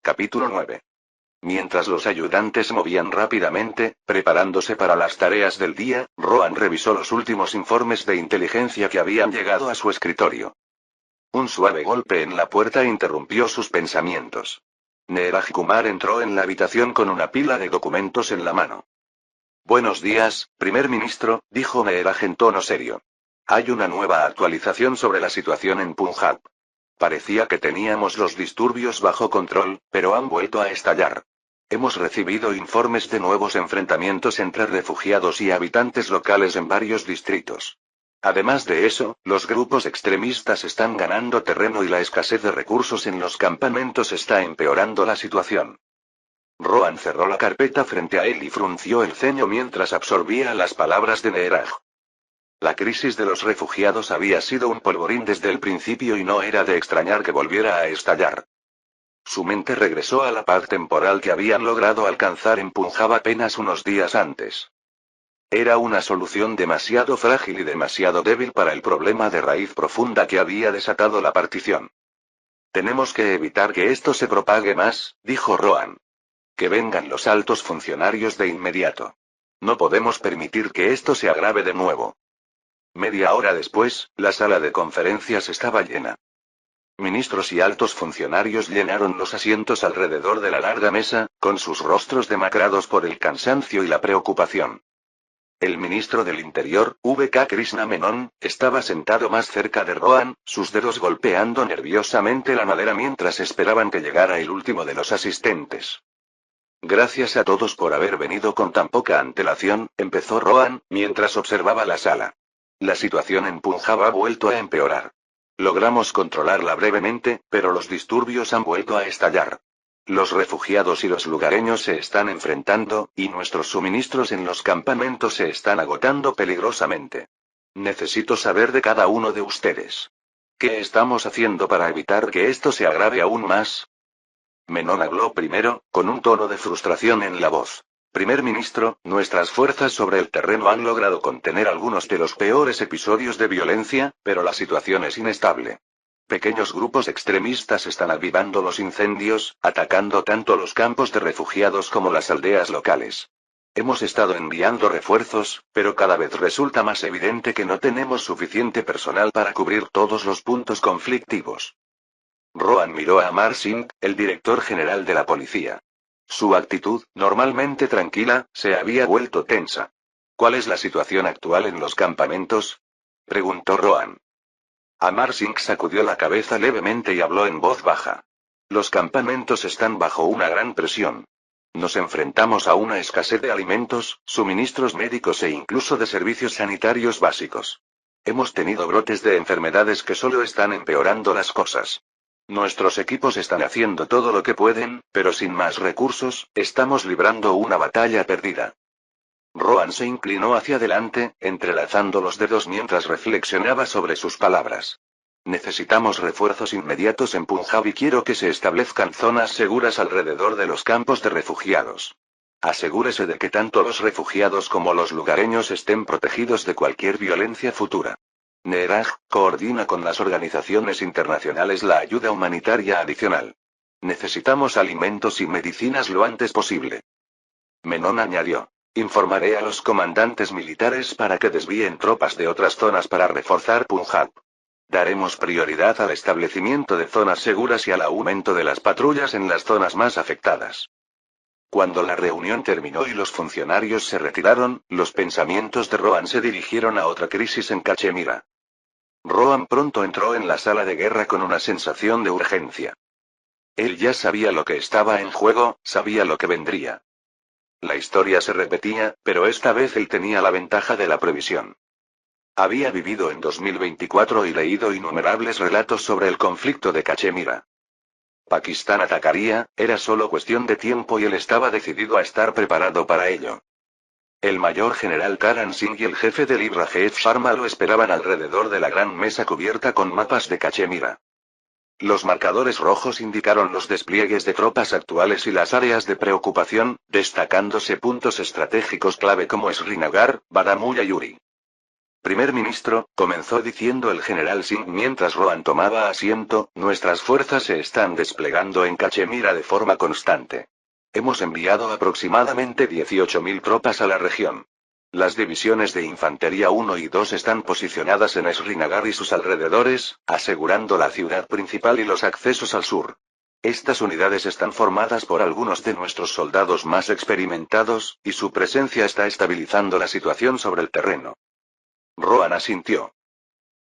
Capítulo 9. Mientras los ayudantes se movían rápidamente, preparándose para las tareas del día, Rohan revisó los últimos informes de inteligencia que habían llegado a su escritorio. Un suave golpe en la puerta interrumpió sus pensamientos. Neeraj Kumar entró en la habitación con una pila de documentos en la mano. Buenos días, primer ministro, dijo Neeraj en tono serio. Hay una nueva actualización sobre la situación en Punjab. Parecía que teníamos los disturbios bajo control, pero han vuelto a estallar. Hemos recibido informes de nuevos enfrentamientos entre refugiados y habitantes locales en varios distritos. Además de eso, los grupos extremistas están ganando terreno y la escasez de recursos en los campamentos está empeorando la situación. Rohan cerró la carpeta frente a él y frunció el ceño mientras absorbía las palabras de Neeraj. La crisis de los refugiados había sido un polvorín desde el principio y no era de extrañar que volviera a estallar. Su mente regresó a la paz temporal que habían logrado alcanzar en Punjab apenas unos días antes. Era una solución demasiado frágil y demasiado débil para el problema de raíz profunda que había desatado la partición. Tenemos que evitar que esto se propague más, dijo Rohan. Que vengan los altos funcionarios de inmediato. No podemos permitir que esto se agrave de nuevo. Media hora después, la sala de conferencias estaba llena. Ministros y altos funcionarios llenaron los asientos alrededor de la larga mesa, con sus rostros demacrados por el cansancio y la preocupación. El ministro del Interior, V.K. Krishna Menon, estaba sentado más cerca de Rohan, sus dedos golpeando nerviosamente la madera mientras esperaban que llegara el último de los asistentes. Gracias a todos por haber venido con tan poca antelación, empezó Rohan, mientras observaba la sala. La situación en Punjab ha vuelto a empeorar. Logramos controlarla brevemente, pero los disturbios han vuelto a estallar. Los refugiados y los lugareños se están enfrentando, y nuestros suministros en los campamentos se están agotando peligrosamente. Necesito saber de cada uno de ustedes. ¿Qué estamos haciendo para evitar que esto se agrave aún más? Menon habló primero, con un tono de frustración en la voz. Primer ministro, nuestras fuerzas sobre el terreno han logrado contener algunos de los peores episodios de violencia, pero la situación es inestable. Pequeños grupos extremistas están avivando los incendios, atacando tanto los campos de refugiados como las aldeas locales. Hemos estado enviando refuerzos, pero cada vez resulta más evidente que no tenemos suficiente personal para cubrir todos los puntos conflictivos. Rohan miró a Amar Singh, el director general de la policía. Su actitud, normalmente tranquila, se había vuelto tensa. ¿Cuál es la situación actual en los campamentos? Preguntó Rohan. Amar Singh sacudió la cabeza levemente y habló en voz baja. Los campamentos están bajo una gran presión. Nos enfrentamos a una escasez de alimentos, suministros médicos e incluso de servicios sanitarios básicos. Hemos tenido brotes de enfermedades que solo están empeorando las cosas. Nuestros equipos están haciendo todo lo que pueden, pero sin más recursos, estamos librando una batalla perdida. Rohan se inclinó hacia adelante, entrelazando los dedos mientras reflexionaba sobre sus palabras. Necesitamos refuerzos inmediatos en Punjab y quiero que se establezcan zonas seguras alrededor de los campos de refugiados. Asegúrese de que tanto los refugiados como los lugareños estén protegidos de cualquier violencia futura. Neeraj, coordina con las organizaciones internacionales la ayuda humanitaria adicional. Necesitamos alimentos y medicinas lo antes posible. Menon añadió. Informaré a los comandantes militares para que desvíen tropas de otras zonas para reforzar Punjab. Daremos prioridad al establecimiento de zonas seguras y al aumento de las patrullas en las zonas más afectadas. Cuando la reunión terminó y los funcionarios se retiraron, los pensamientos de Rohan se dirigieron a otra crisis en Cachemira. Rohan pronto entró en la sala de guerra con una sensación de urgencia. Él ya sabía lo que estaba en juego, sabía lo que vendría. La historia se repetía, pero esta vez él tenía la ventaja de la previsión. Había vivido en 2024 y leído innumerables relatos sobre el conflicto de Cachemira. Pakistán atacaría, era solo cuestión de tiempo y él estaba decidido a estar preparado para ello. El mayor general Karan Singh y el jefe del Ibrahim Sharma lo esperaban alrededor de la gran mesa cubierta con mapas de Cachemira. Los marcadores rojos indicaron los despliegues de tropas actuales y las áreas de preocupación, destacándose puntos estratégicos clave como Srinagar, Baramulla y Uri. Primer ministro, comenzó diciendo el general Singh mientras Rohan tomaba asiento, nuestras fuerzas se están desplegando en Cachemira de forma constante. Hemos enviado aproximadamente 18.000 tropas a la región. Las divisiones de infantería 1 y 2 están posicionadas en Srinagar y sus alrededores, asegurando la ciudad principal y los accesos al sur. Estas unidades están formadas por algunos de nuestros soldados más experimentados, y su presencia está estabilizando la situación sobre el terreno. Rohan asintió.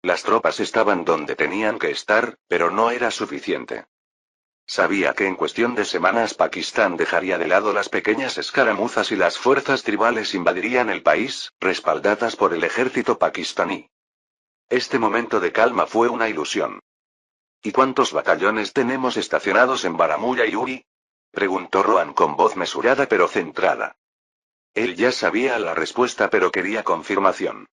Las tropas estaban donde tenían que estar, pero no era suficiente. Sabía que en cuestión de semanas Pakistán dejaría de lado las pequeñas escaramuzas y las fuerzas tribales invadirían el país, respaldadas por el ejército pakistaní. Este momento de calma fue una ilusión. ¿Y cuántos batallones tenemos estacionados en Baramulla y Uri? Preguntó Rohan con voz mesurada pero centrada. Él ya sabía la respuesta pero quería confirmación.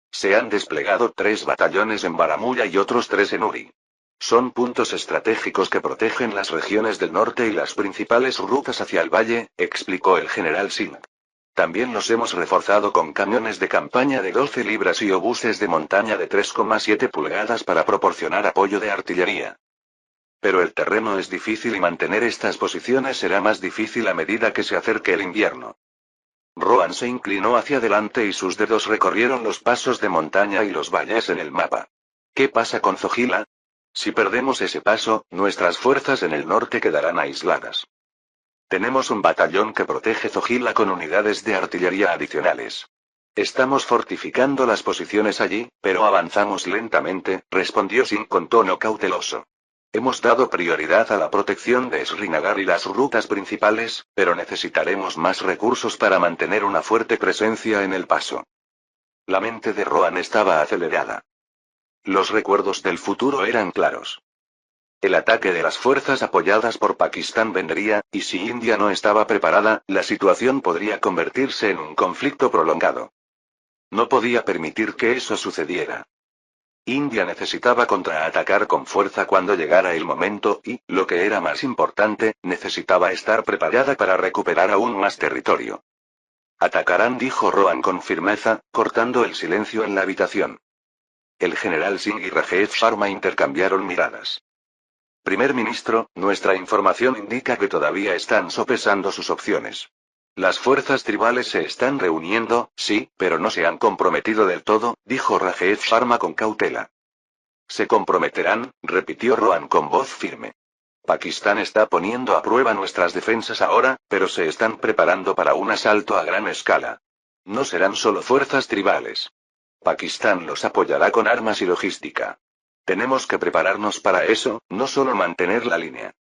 Se han desplegado 3 batallones en Baramulla y otros 3 en Uri. Son puntos estratégicos que protegen las regiones del norte y las principales rutas hacia el valle, explicó el general Singh. También los hemos reforzado con camiones de campaña de 12 libras y obuses de montaña de 3,7 pulgadas para proporcionar apoyo de artillería. Pero el terreno es difícil y mantener estas posiciones será más difícil a medida que se acerque el invierno. Rohan se inclinó hacia adelante y sus dedos recorrieron los pasos de montaña y los valles en el mapa. ¿Qué pasa con Zojila? Si perdemos ese paso, nuestras fuerzas en el norte quedarán aisladas. Tenemos un batallón que protege Zojila con unidades de artillería adicionales. Estamos fortificando las posiciones allí, pero avanzamos lentamente, respondió Singh con tono cauteloso. Hemos dado prioridad a la protección de Srinagar y las rutas principales, pero necesitaremos más recursos para mantener una fuerte presencia en el paso. La mente de Rohan estaba acelerada. Los recuerdos del futuro eran claros. El ataque de las fuerzas apoyadas por Pakistán vendría, y si India no estaba preparada, la situación podría convertirse en un conflicto prolongado. No podía permitir que eso sucediera. India necesitaba contraatacar con fuerza cuando llegara el momento y, lo que era más importante, necesitaba estar preparada para recuperar aún más territorio. Atacarán, dijo Rohan con firmeza, cortando el silencio en la habitación. El general Singh y Rajesh Sharma intercambiaron miradas. Primer ministro, nuestra información indica que todavía están sopesando sus opciones. Las fuerzas tribales se están reuniendo, sí, pero no se han comprometido del todo, dijo Rajesh Sharma con cautela. Se comprometerán, repitió Rohan con voz firme. Pakistán está poniendo a prueba nuestras defensas ahora, pero se están preparando para un asalto a gran escala. No serán solo fuerzas tribales. Pakistán los apoyará con armas y logística. Tenemos que prepararnos para eso, no solo mantener la línea.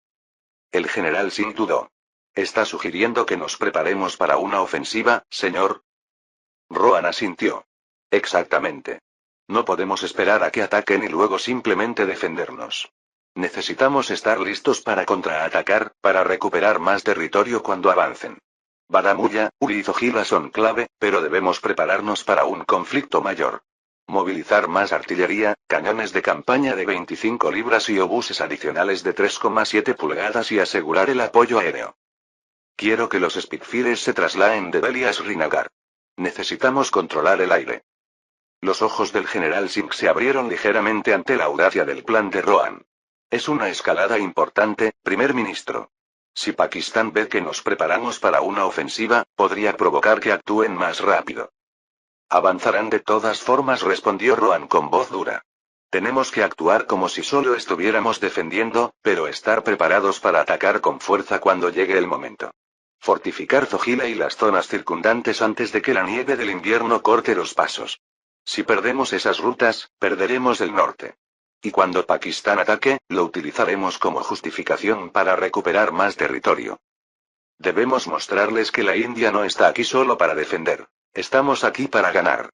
El general Singh dudó. ¿Está sugiriendo que nos preparemos para una ofensiva, señor? Rohan asintió. Exactamente. No podemos esperar a que ataquen y luego simplemente defendernos. Necesitamos estar listos para contraatacar, para recuperar más territorio cuando avancen. Baramulla, Uri y Zojila son clave, pero debemos prepararnos para un conflicto mayor. Movilizar más artillería, cañones de campaña de 25 libras y obuses adicionales de 3,7 pulgadas y asegurar el apoyo aéreo. Quiero que los Spitfires se trasladen de Delhi a Srinagar. Necesitamos controlar el aire. Los ojos del general Singh se abrieron ligeramente ante la audacia del plan de Rohan. Es una escalada importante, primer ministro. Si Pakistán ve que nos preparamos para una ofensiva, podría provocar que actúen más rápido. Avanzarán de todas formas, respondió Rohan con voz dura. Tenemos que actuar como si solo estuviéramos defendiendo, pero estar preparados para atacar con fuerza cuando llegue el momento. Fortificar Zojila y las zonas circundantes antes de que la nieve del invierno corte los pasos. Si perdemos esas rutas, perderemos el norte. Y cuando Pakistán ataque, lo utilizaremos como justificación para recuperar más territorio. Debemos mostrarles que la India no está aquí solo para defender. Estamos aquí para ganar.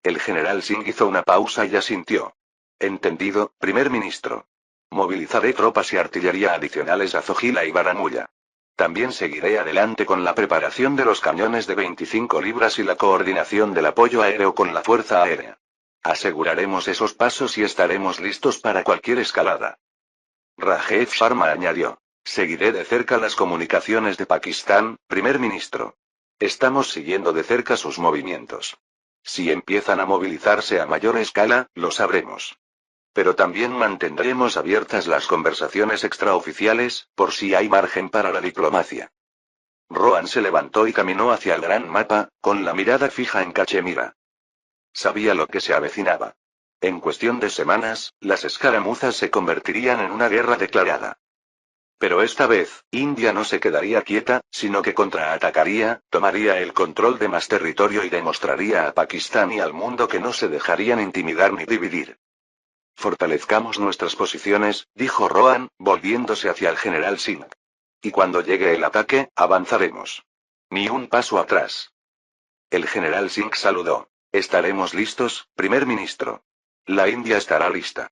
El general Singh hizo una pausa y asintió. Entendido, primer ministro. Movilizaré tropas y artillería adicionales a Zojila y Baramulla. También seguiré adelante con la preparación de los cañones de 25 libras y la coordinación del apoyo aéreo con la fuerza aérea. Aseguraremos esos pasos y estaremos listos para cualquier escalada. Rajesh Sharma añadió. Seguiré de cerca las comunicaciones de Pakistán, primer ministro. Estamos siguiendo de cerca sus movimientos. Si empiezan a movilizarse a mayor escala, lo sabremos. Pero también mantendremos abiertas las conversaciones extraoficiales, por si hay margen para la diplomacia. Rohan se levantó y caminó hacia el gran mapa, con la mirada fija en Cachemira. Sabía lo que se avecinaba. En cuestión de semanas, las escaramuzas se convertirían en una guerra declarada. Pero esta vez, India no se quedaría quieta, sino que contraatacaría, tomaría el control de más territorio y demostraría a Pakistán y al mundo que no se dejarían intimidar ni dividir. Fortalezcamos nuestras posiciones, dijo Rohan, volviéndose hacia el general Singh. Y cuando llegue el ataque, avanzaremos. Ni un paso atrás. El general Singh saludó. Estaremos listos, primer ministro. La India estará lista.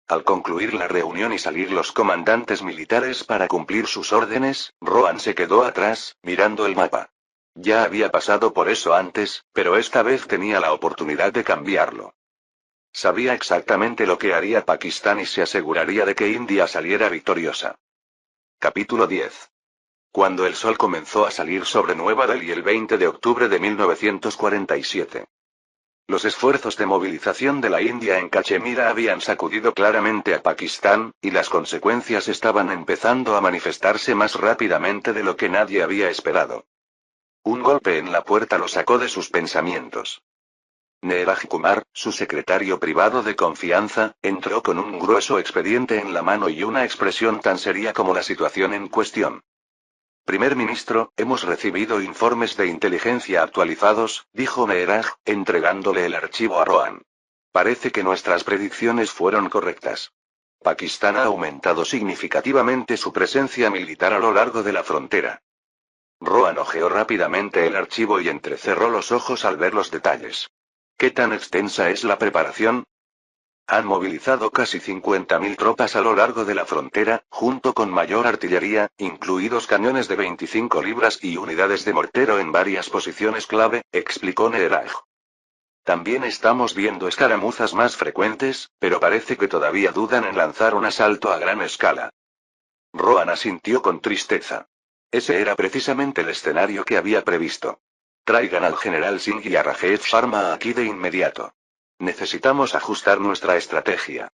Al concluir la reunión y salir los comandantes militares para cumplir sus órdenes, Rohan se quedó atrás, mirando el mapa. Ya había pasado por eso antes, pero esta vez tenía la oportunidad de cambiarlo. Sabía exactamente lo que haría Pakistán y se aseguraría de que India saliera victoriosa. Capítulo 10. Cuando el sol comenzó a salir sobre Nueva Delhi el 20 de octubre de 1947. Los esfuerzos de movilización de la India en Cachemira habían sacudido claramente a Pakistán, y las consecuencias estaban empezando a manifestarse más rápidamente de lo que nadie había esperado. Un golpe en la puerta lo sacó de sus pensamientos. Neeraj Kumar, su secretario privado de confianza, entró con un grueso expediente en la mano y una expresión tan seria como la situación en cuestión. Primer ministro, hemos recibido informes de inteligencia actualizados, dijo Neeraj, entregándole el archivo a Rohan. Parece que nuestras predicciones fueron correctas. Pakistán ha aumentado significativamente su presencia militar a lo largo de la frontera. Rohan hojeó rápidamente el archivo y entrecerró los ojos al ver los detalles. ¿Qué tan extensa es la preparación? Han movilizado casi 50.000 tropas a lo largo de la frontera, junto con mayor artillería, incluidos cañones de 25 libras y unidades de mortero en varias posiciones clave, explicó Neeraj. También estamos viendo escaramuzas más frecuentes, pero parece que todavía dudan en lanzar un asalto a gran escala. Rohan asintió con tristeza. Ese era precisamente el escenario que había previsto. Traigan al general Singh y a Rajesh Sharma aquí de inmediato. Necesitamos ajustar nuestra estrategia.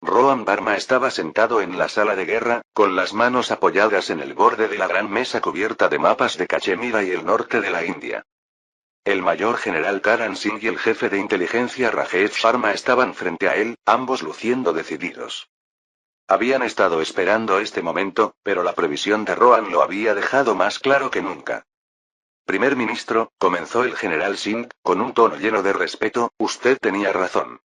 Rohan Verma estaba sentado en la sala de guerra, con las manos apoyadas en el borde de la gran mesa cubierta de mapas de Cachemira y el norte de la India. El mayor general Karan Singh y el jefe de inteligencia Rajesh Sharma estaban frente a él, ambos luciendo decididos. Habían estado esperando este momento, pero la previsión de Rohan lo había dejado más claro que nunca. Primer ministro, comenzó el general Singh, con un tono lleno de respeto, usted tenía razón.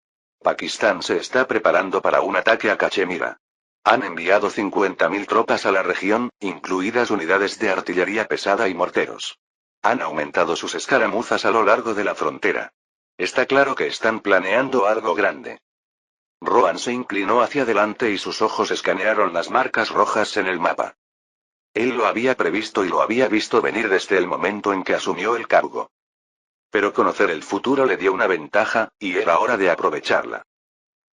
Pakistán se está preparando para un ataque a Cachemira. Han enviado 50.000 tropas a la región, incluidas unidades de artillería pesada y morteros. Han aumentado sus escaramuzas a lo largo de la frontera. Está claro que están planeando algo grande. Rohan se inclinó hacia adelante y sus ojos escanearon las marcas rojas en el mapa. Él lo había previsto y lo había visto venir desde el momento en que asumió el cargo. Pero conocer el futuro le dio una ventaja, y era hora de aprovecharla.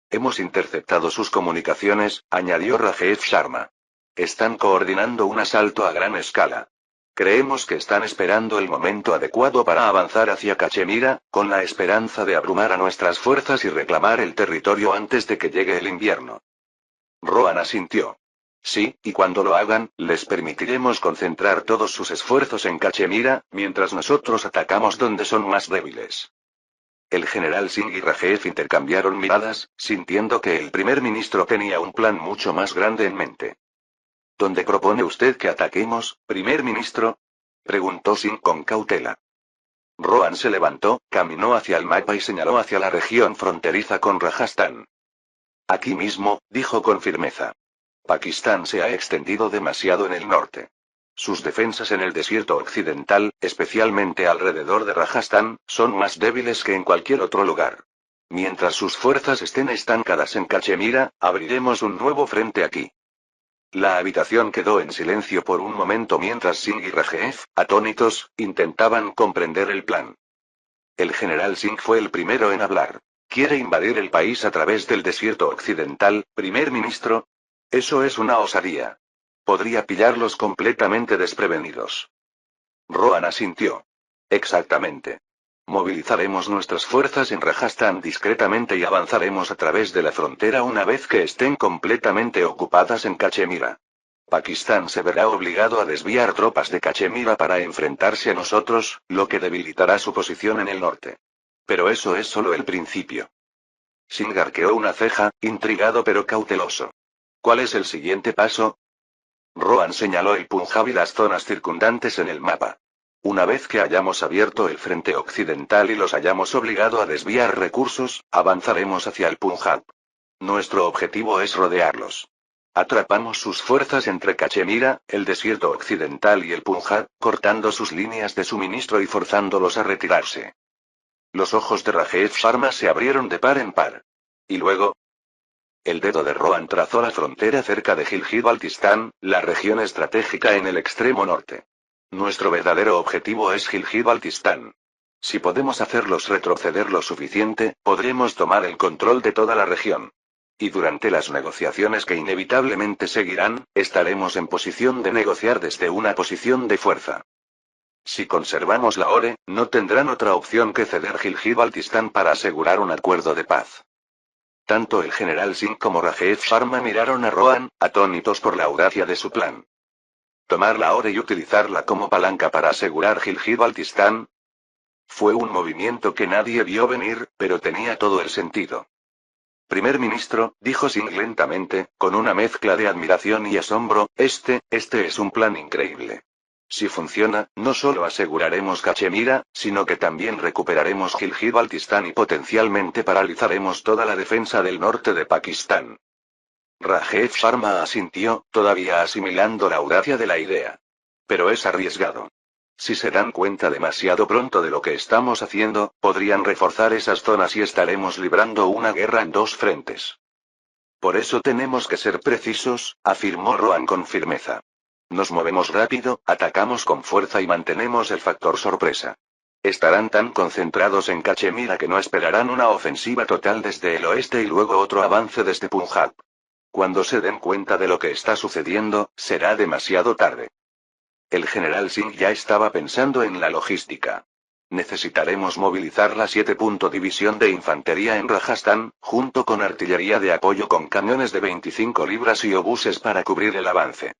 Hemos interceptado sus comunicaciones, añadió Rajesh Sharma. Están coordinando un asalto a gran escala. Creemos que están esperando el momento adecuado para avanzar hacia Cachemira, con la esperanza de abrumar a nuestras fuerzas y reclamar el territorio antes de que llegue el invierno. Rohan asintió. Sí, y cuando lo hagan, les permitiremos concentrar todos sus esfuerzos en Cachemira, mientras nosotros atacamos donde son más débiles. El general Singh y Rajesh intercambiaron miradas, sintiendo que el primer ministro tenía un plan mucho más grande en mente. ¿Dónde propone usted que ataquemos, primer ministro? Preguntó Singh con cautela. Rohan se levantó, caminó hacia el mapa y señaló hacia la región fronteriza con Rajasthan. Aquí mismo, dijo con firmeza. Pakistán se ha extendido demasiado en el norte. Sus defensas en el desierto occidental, especialmente alrededor de Rajasthan, son más débiles que en cualquier otro lugar. Mientras sus fuerzas estén estancadas en Cachemira, abriremos un nuevo frente aquí. La habitación quedó en silencio por un momento mientras Singh y Rajesh, atónitos, intentaban comprender el plan. El general Singh fue el primero en hablar. ¿Quiere invadir el país a través del desierto occidental, primer ministro? Eso es una osadía. Podría pillarlos completamente desprevenidos. Rohan asintió. Exactamente. Movilizaremos nuestras fuerzas en Rajasthan discretamente y avanzaremos a través de la frontera una vez que estén completamente ocupadas en Cachemira. Pakistán se verá obligado a desviar tropas de Cachemira para enfrentarse a nosotros, lo que debilitará su posición en el norte. Pero eso es solo el principio. Singh arqueó una ceja, intrigado pero cauteloso. ¿Cuál es el siguiente paso? Rohan señaló el Punjab y las zonas circundantes en el mapa. Una vez que hayamos abierto el frente occidental y los hayamos obligado a desviar recursos, avanzaremos hacia el Punjab. Nuestro objetivo es rodearlos. Atrapamos sus fuerzas entre Cachemira, el desierto occidental y el Punjab, cortando sus líneas de suministro y forzándolos a retirarse. Los ojos de Rajesh Sharma se abrieron de par en par. Y luego, el dedo de Rohan trazó la frontera cerca de Gilgit-Baltistán, la región estratégica en el extremo norte. Nuestro verdadero objetivo es Gilgit-Baltistán. Si podemos hacerlos retroceder lo suficiente, podremos tomar el control de toda la región. Y durante las negociaciones que inevitablemente seguirán, estaremos en posición de negociar desde una posición de fuerza. Si conservamos Lahore, no tendrán otra opción que ceder Gilgit-Baltistán para asegurar un acuerdo de paz. Tanto el general Singh como Rajesh Sharma miraron a Rohan, atónitos por la audacia de su plan. Tomar Lahore y utilizarla como palanca para asegurar Gilgit-Baltistán. Fue un movimiento que nadie vio venir, pero tenía todo el sentido. Primer ministro, dijo Singh lentamente, con una mezcla de admiración y asombro, este es un plan increíble. Si funciona, no solo aseguraremos Cachemira, sino que también recuperaremos Gilgit-Baltistán y potencialmente paralizaremos toda la defensa del norte de Pakistán. Rajesh Sharma asintió, todavía asimilando la audacia de la idea. Pero es arriesgado. Si se dan cuenta demasiado pronto de lo que estamos haciendo, podrían reforzar esas zonas y estaremos librando una guerra en dos frentes. Por eso tenemos que ser precisos, afirmó Rohan con firmeza. Nos movemos rápido, atacamos con fuerza y mantenemos el factor sorpresa. Estarán tan concentrados en Cachemira que no esperarán una ofensiva total desde el oeste y luego otro avance desde Punjab. Cuando se den cuenta de lo que está sucediendo, será demasiado tarde. El general Singh ya estaba pensando en la logística. Necesitaremos movilizar la 7. División de Infantería en Rajasthan, junto con artillería de apoyo con cañones de 25 libras y obuses para cubrir el avance.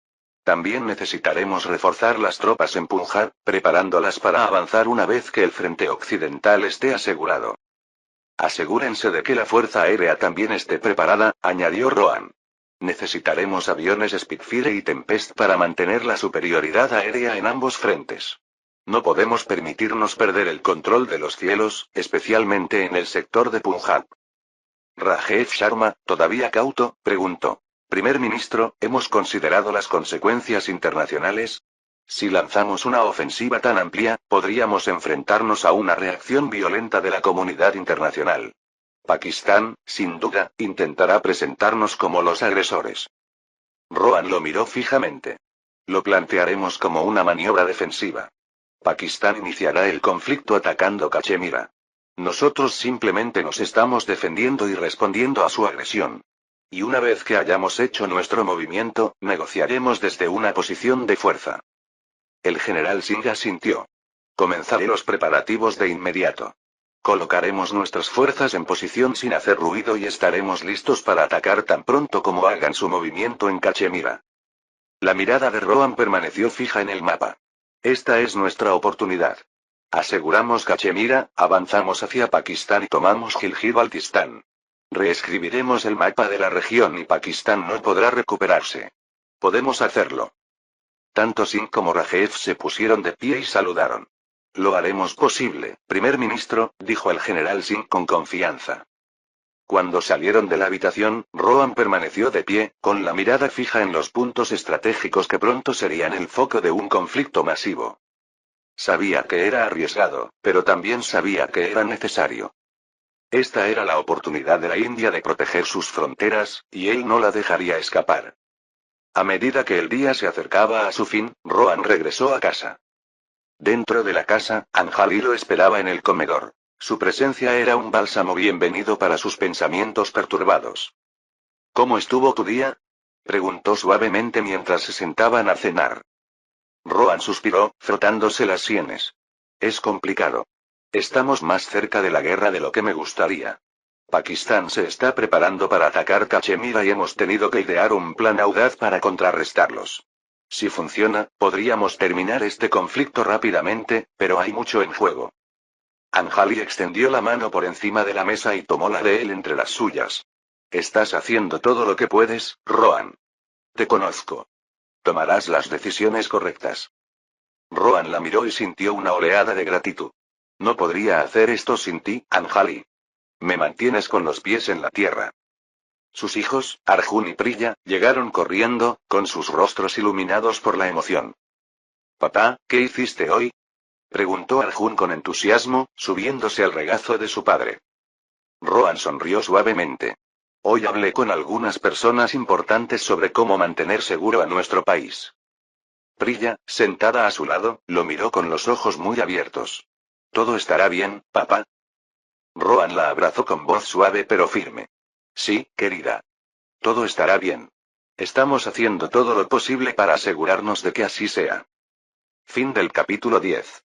También necesitaremos reforzar las tropas en Punjab, preparándolas para avanzar una vez que el frente occidental esté asegurado. Asegúrense de que la Fuerza Aérea también esté preparada, añadió Rohan. Necesitaremos aviones Spitfire y Tempest para mantener la superioridad aérea en ambos frentes. No podemos permitirnos perder el control de los cielos, especialmente en el sector de Punjab. Rajesh Sharma, todavía cauto, preguntó. Primer ministro, ¿hemos considerado las consecuencias internacionales? Si lanzamos una ofensiva tan amplia, podríamos enfrentarnos a una reacción violenta de la comunidad internacional. Pakistán, sin duda, intentará presentarnos como los agresores. Rohan lo miró fijamente. Lo plantearemos como una maniobra defensiva. Pakistán iniciará el conflicto atacando Cachemira. Nosotros simplemente nos estamos defendiendo y respondiendo a su agresión. Y una vez que hayamos hecho nuestro movimiento, negociaremos desde una posición de fuerza. El general Singh asintió. Comenzaré los preparativos de inmediato. Colocaremos nuestras fuerzas en posición sin hacer ruido y estaremos listos para atacar tan pronto como hagan su movimiento en Cachemira. La mirada de Rohan permaneció fija en el mapa. Esta es nuestra oportunidad. Aseguramos Cachemira, avanzamos hacia Pakistán y tomamos Gilgit-Baltistán. Reescribiremos el mapa de la región y Pakistán no podrá recuperarse. Podemos hacerlo. Tanto Singh como Rajesh se pusieron de pie y saludaron. Lo haremos posible, primer ministro, dijo el general Singh con confianza. Cuando salieron de la habitación, Rohan permaneció de pie, con la mirada fija en los puntos estratégicos que pronto serían el foco de un conflicto masivo. Sabía que era arriesgado, pero también sabía que era necesario. Esta era la oportunidad de la India de proteger sus fronteras, y él no la dejaría escapar. A medida que el día se acercaba a su fin, Rohan regresó a casa. Dentro de la casa, Anjali lo esperaba en el comedor. Su presencia era un bálsamo bienvenido para sus pensamientos perturbados. ¿Cómo estuvo tu día?, preguntó suavemente mientras se sentaban a cenar. Rohan suspiró, frotándose las sienes. Es complicado. Estamos más cerca de la guerra de lo que me gustaría. Pakistán se está preparando para atacar Cachemira y hemos tenido que idear un plan audaz para contrarrestarlos. Si funciona, podríamos terminar este conflicto rápidamente, pero hay mucho en juego. Anjali extendió la mano por encima de la mesa y tomó la de él entre las suyas. Estás haciendo todo lo que puedes, Rohan. Te conozco. Tomarás las decisiones correctas. Rohan la miró y sintió una oleada de gratitud. No podría hacer esto sin ti, Anjali. Me mantienes con los pies en la tierra. Sus hijos, Arjun y Priya, llegaron corriendo, con sus rostros iluminados por la emoción. «Papá, ¿qué hiciste hoy?», preguntó Arjun con entusiasmo, subiéndose al regazo de su padre. Rohan sonrió suavemente. «Hoy hablé con algunas personas importantes sobre cómo mantener seguro a nuestro país». Priya, sentada a su lado, lo miró con los ojos muy abiertos. «¿Todo estará bien, papá?». Rohan la abrazó con voz suave pero firme. «Sí, querida. Todo estará bien. Estamos haciendo todo lo posible para asegurarnos de que así sea». Fin del capítulo 10.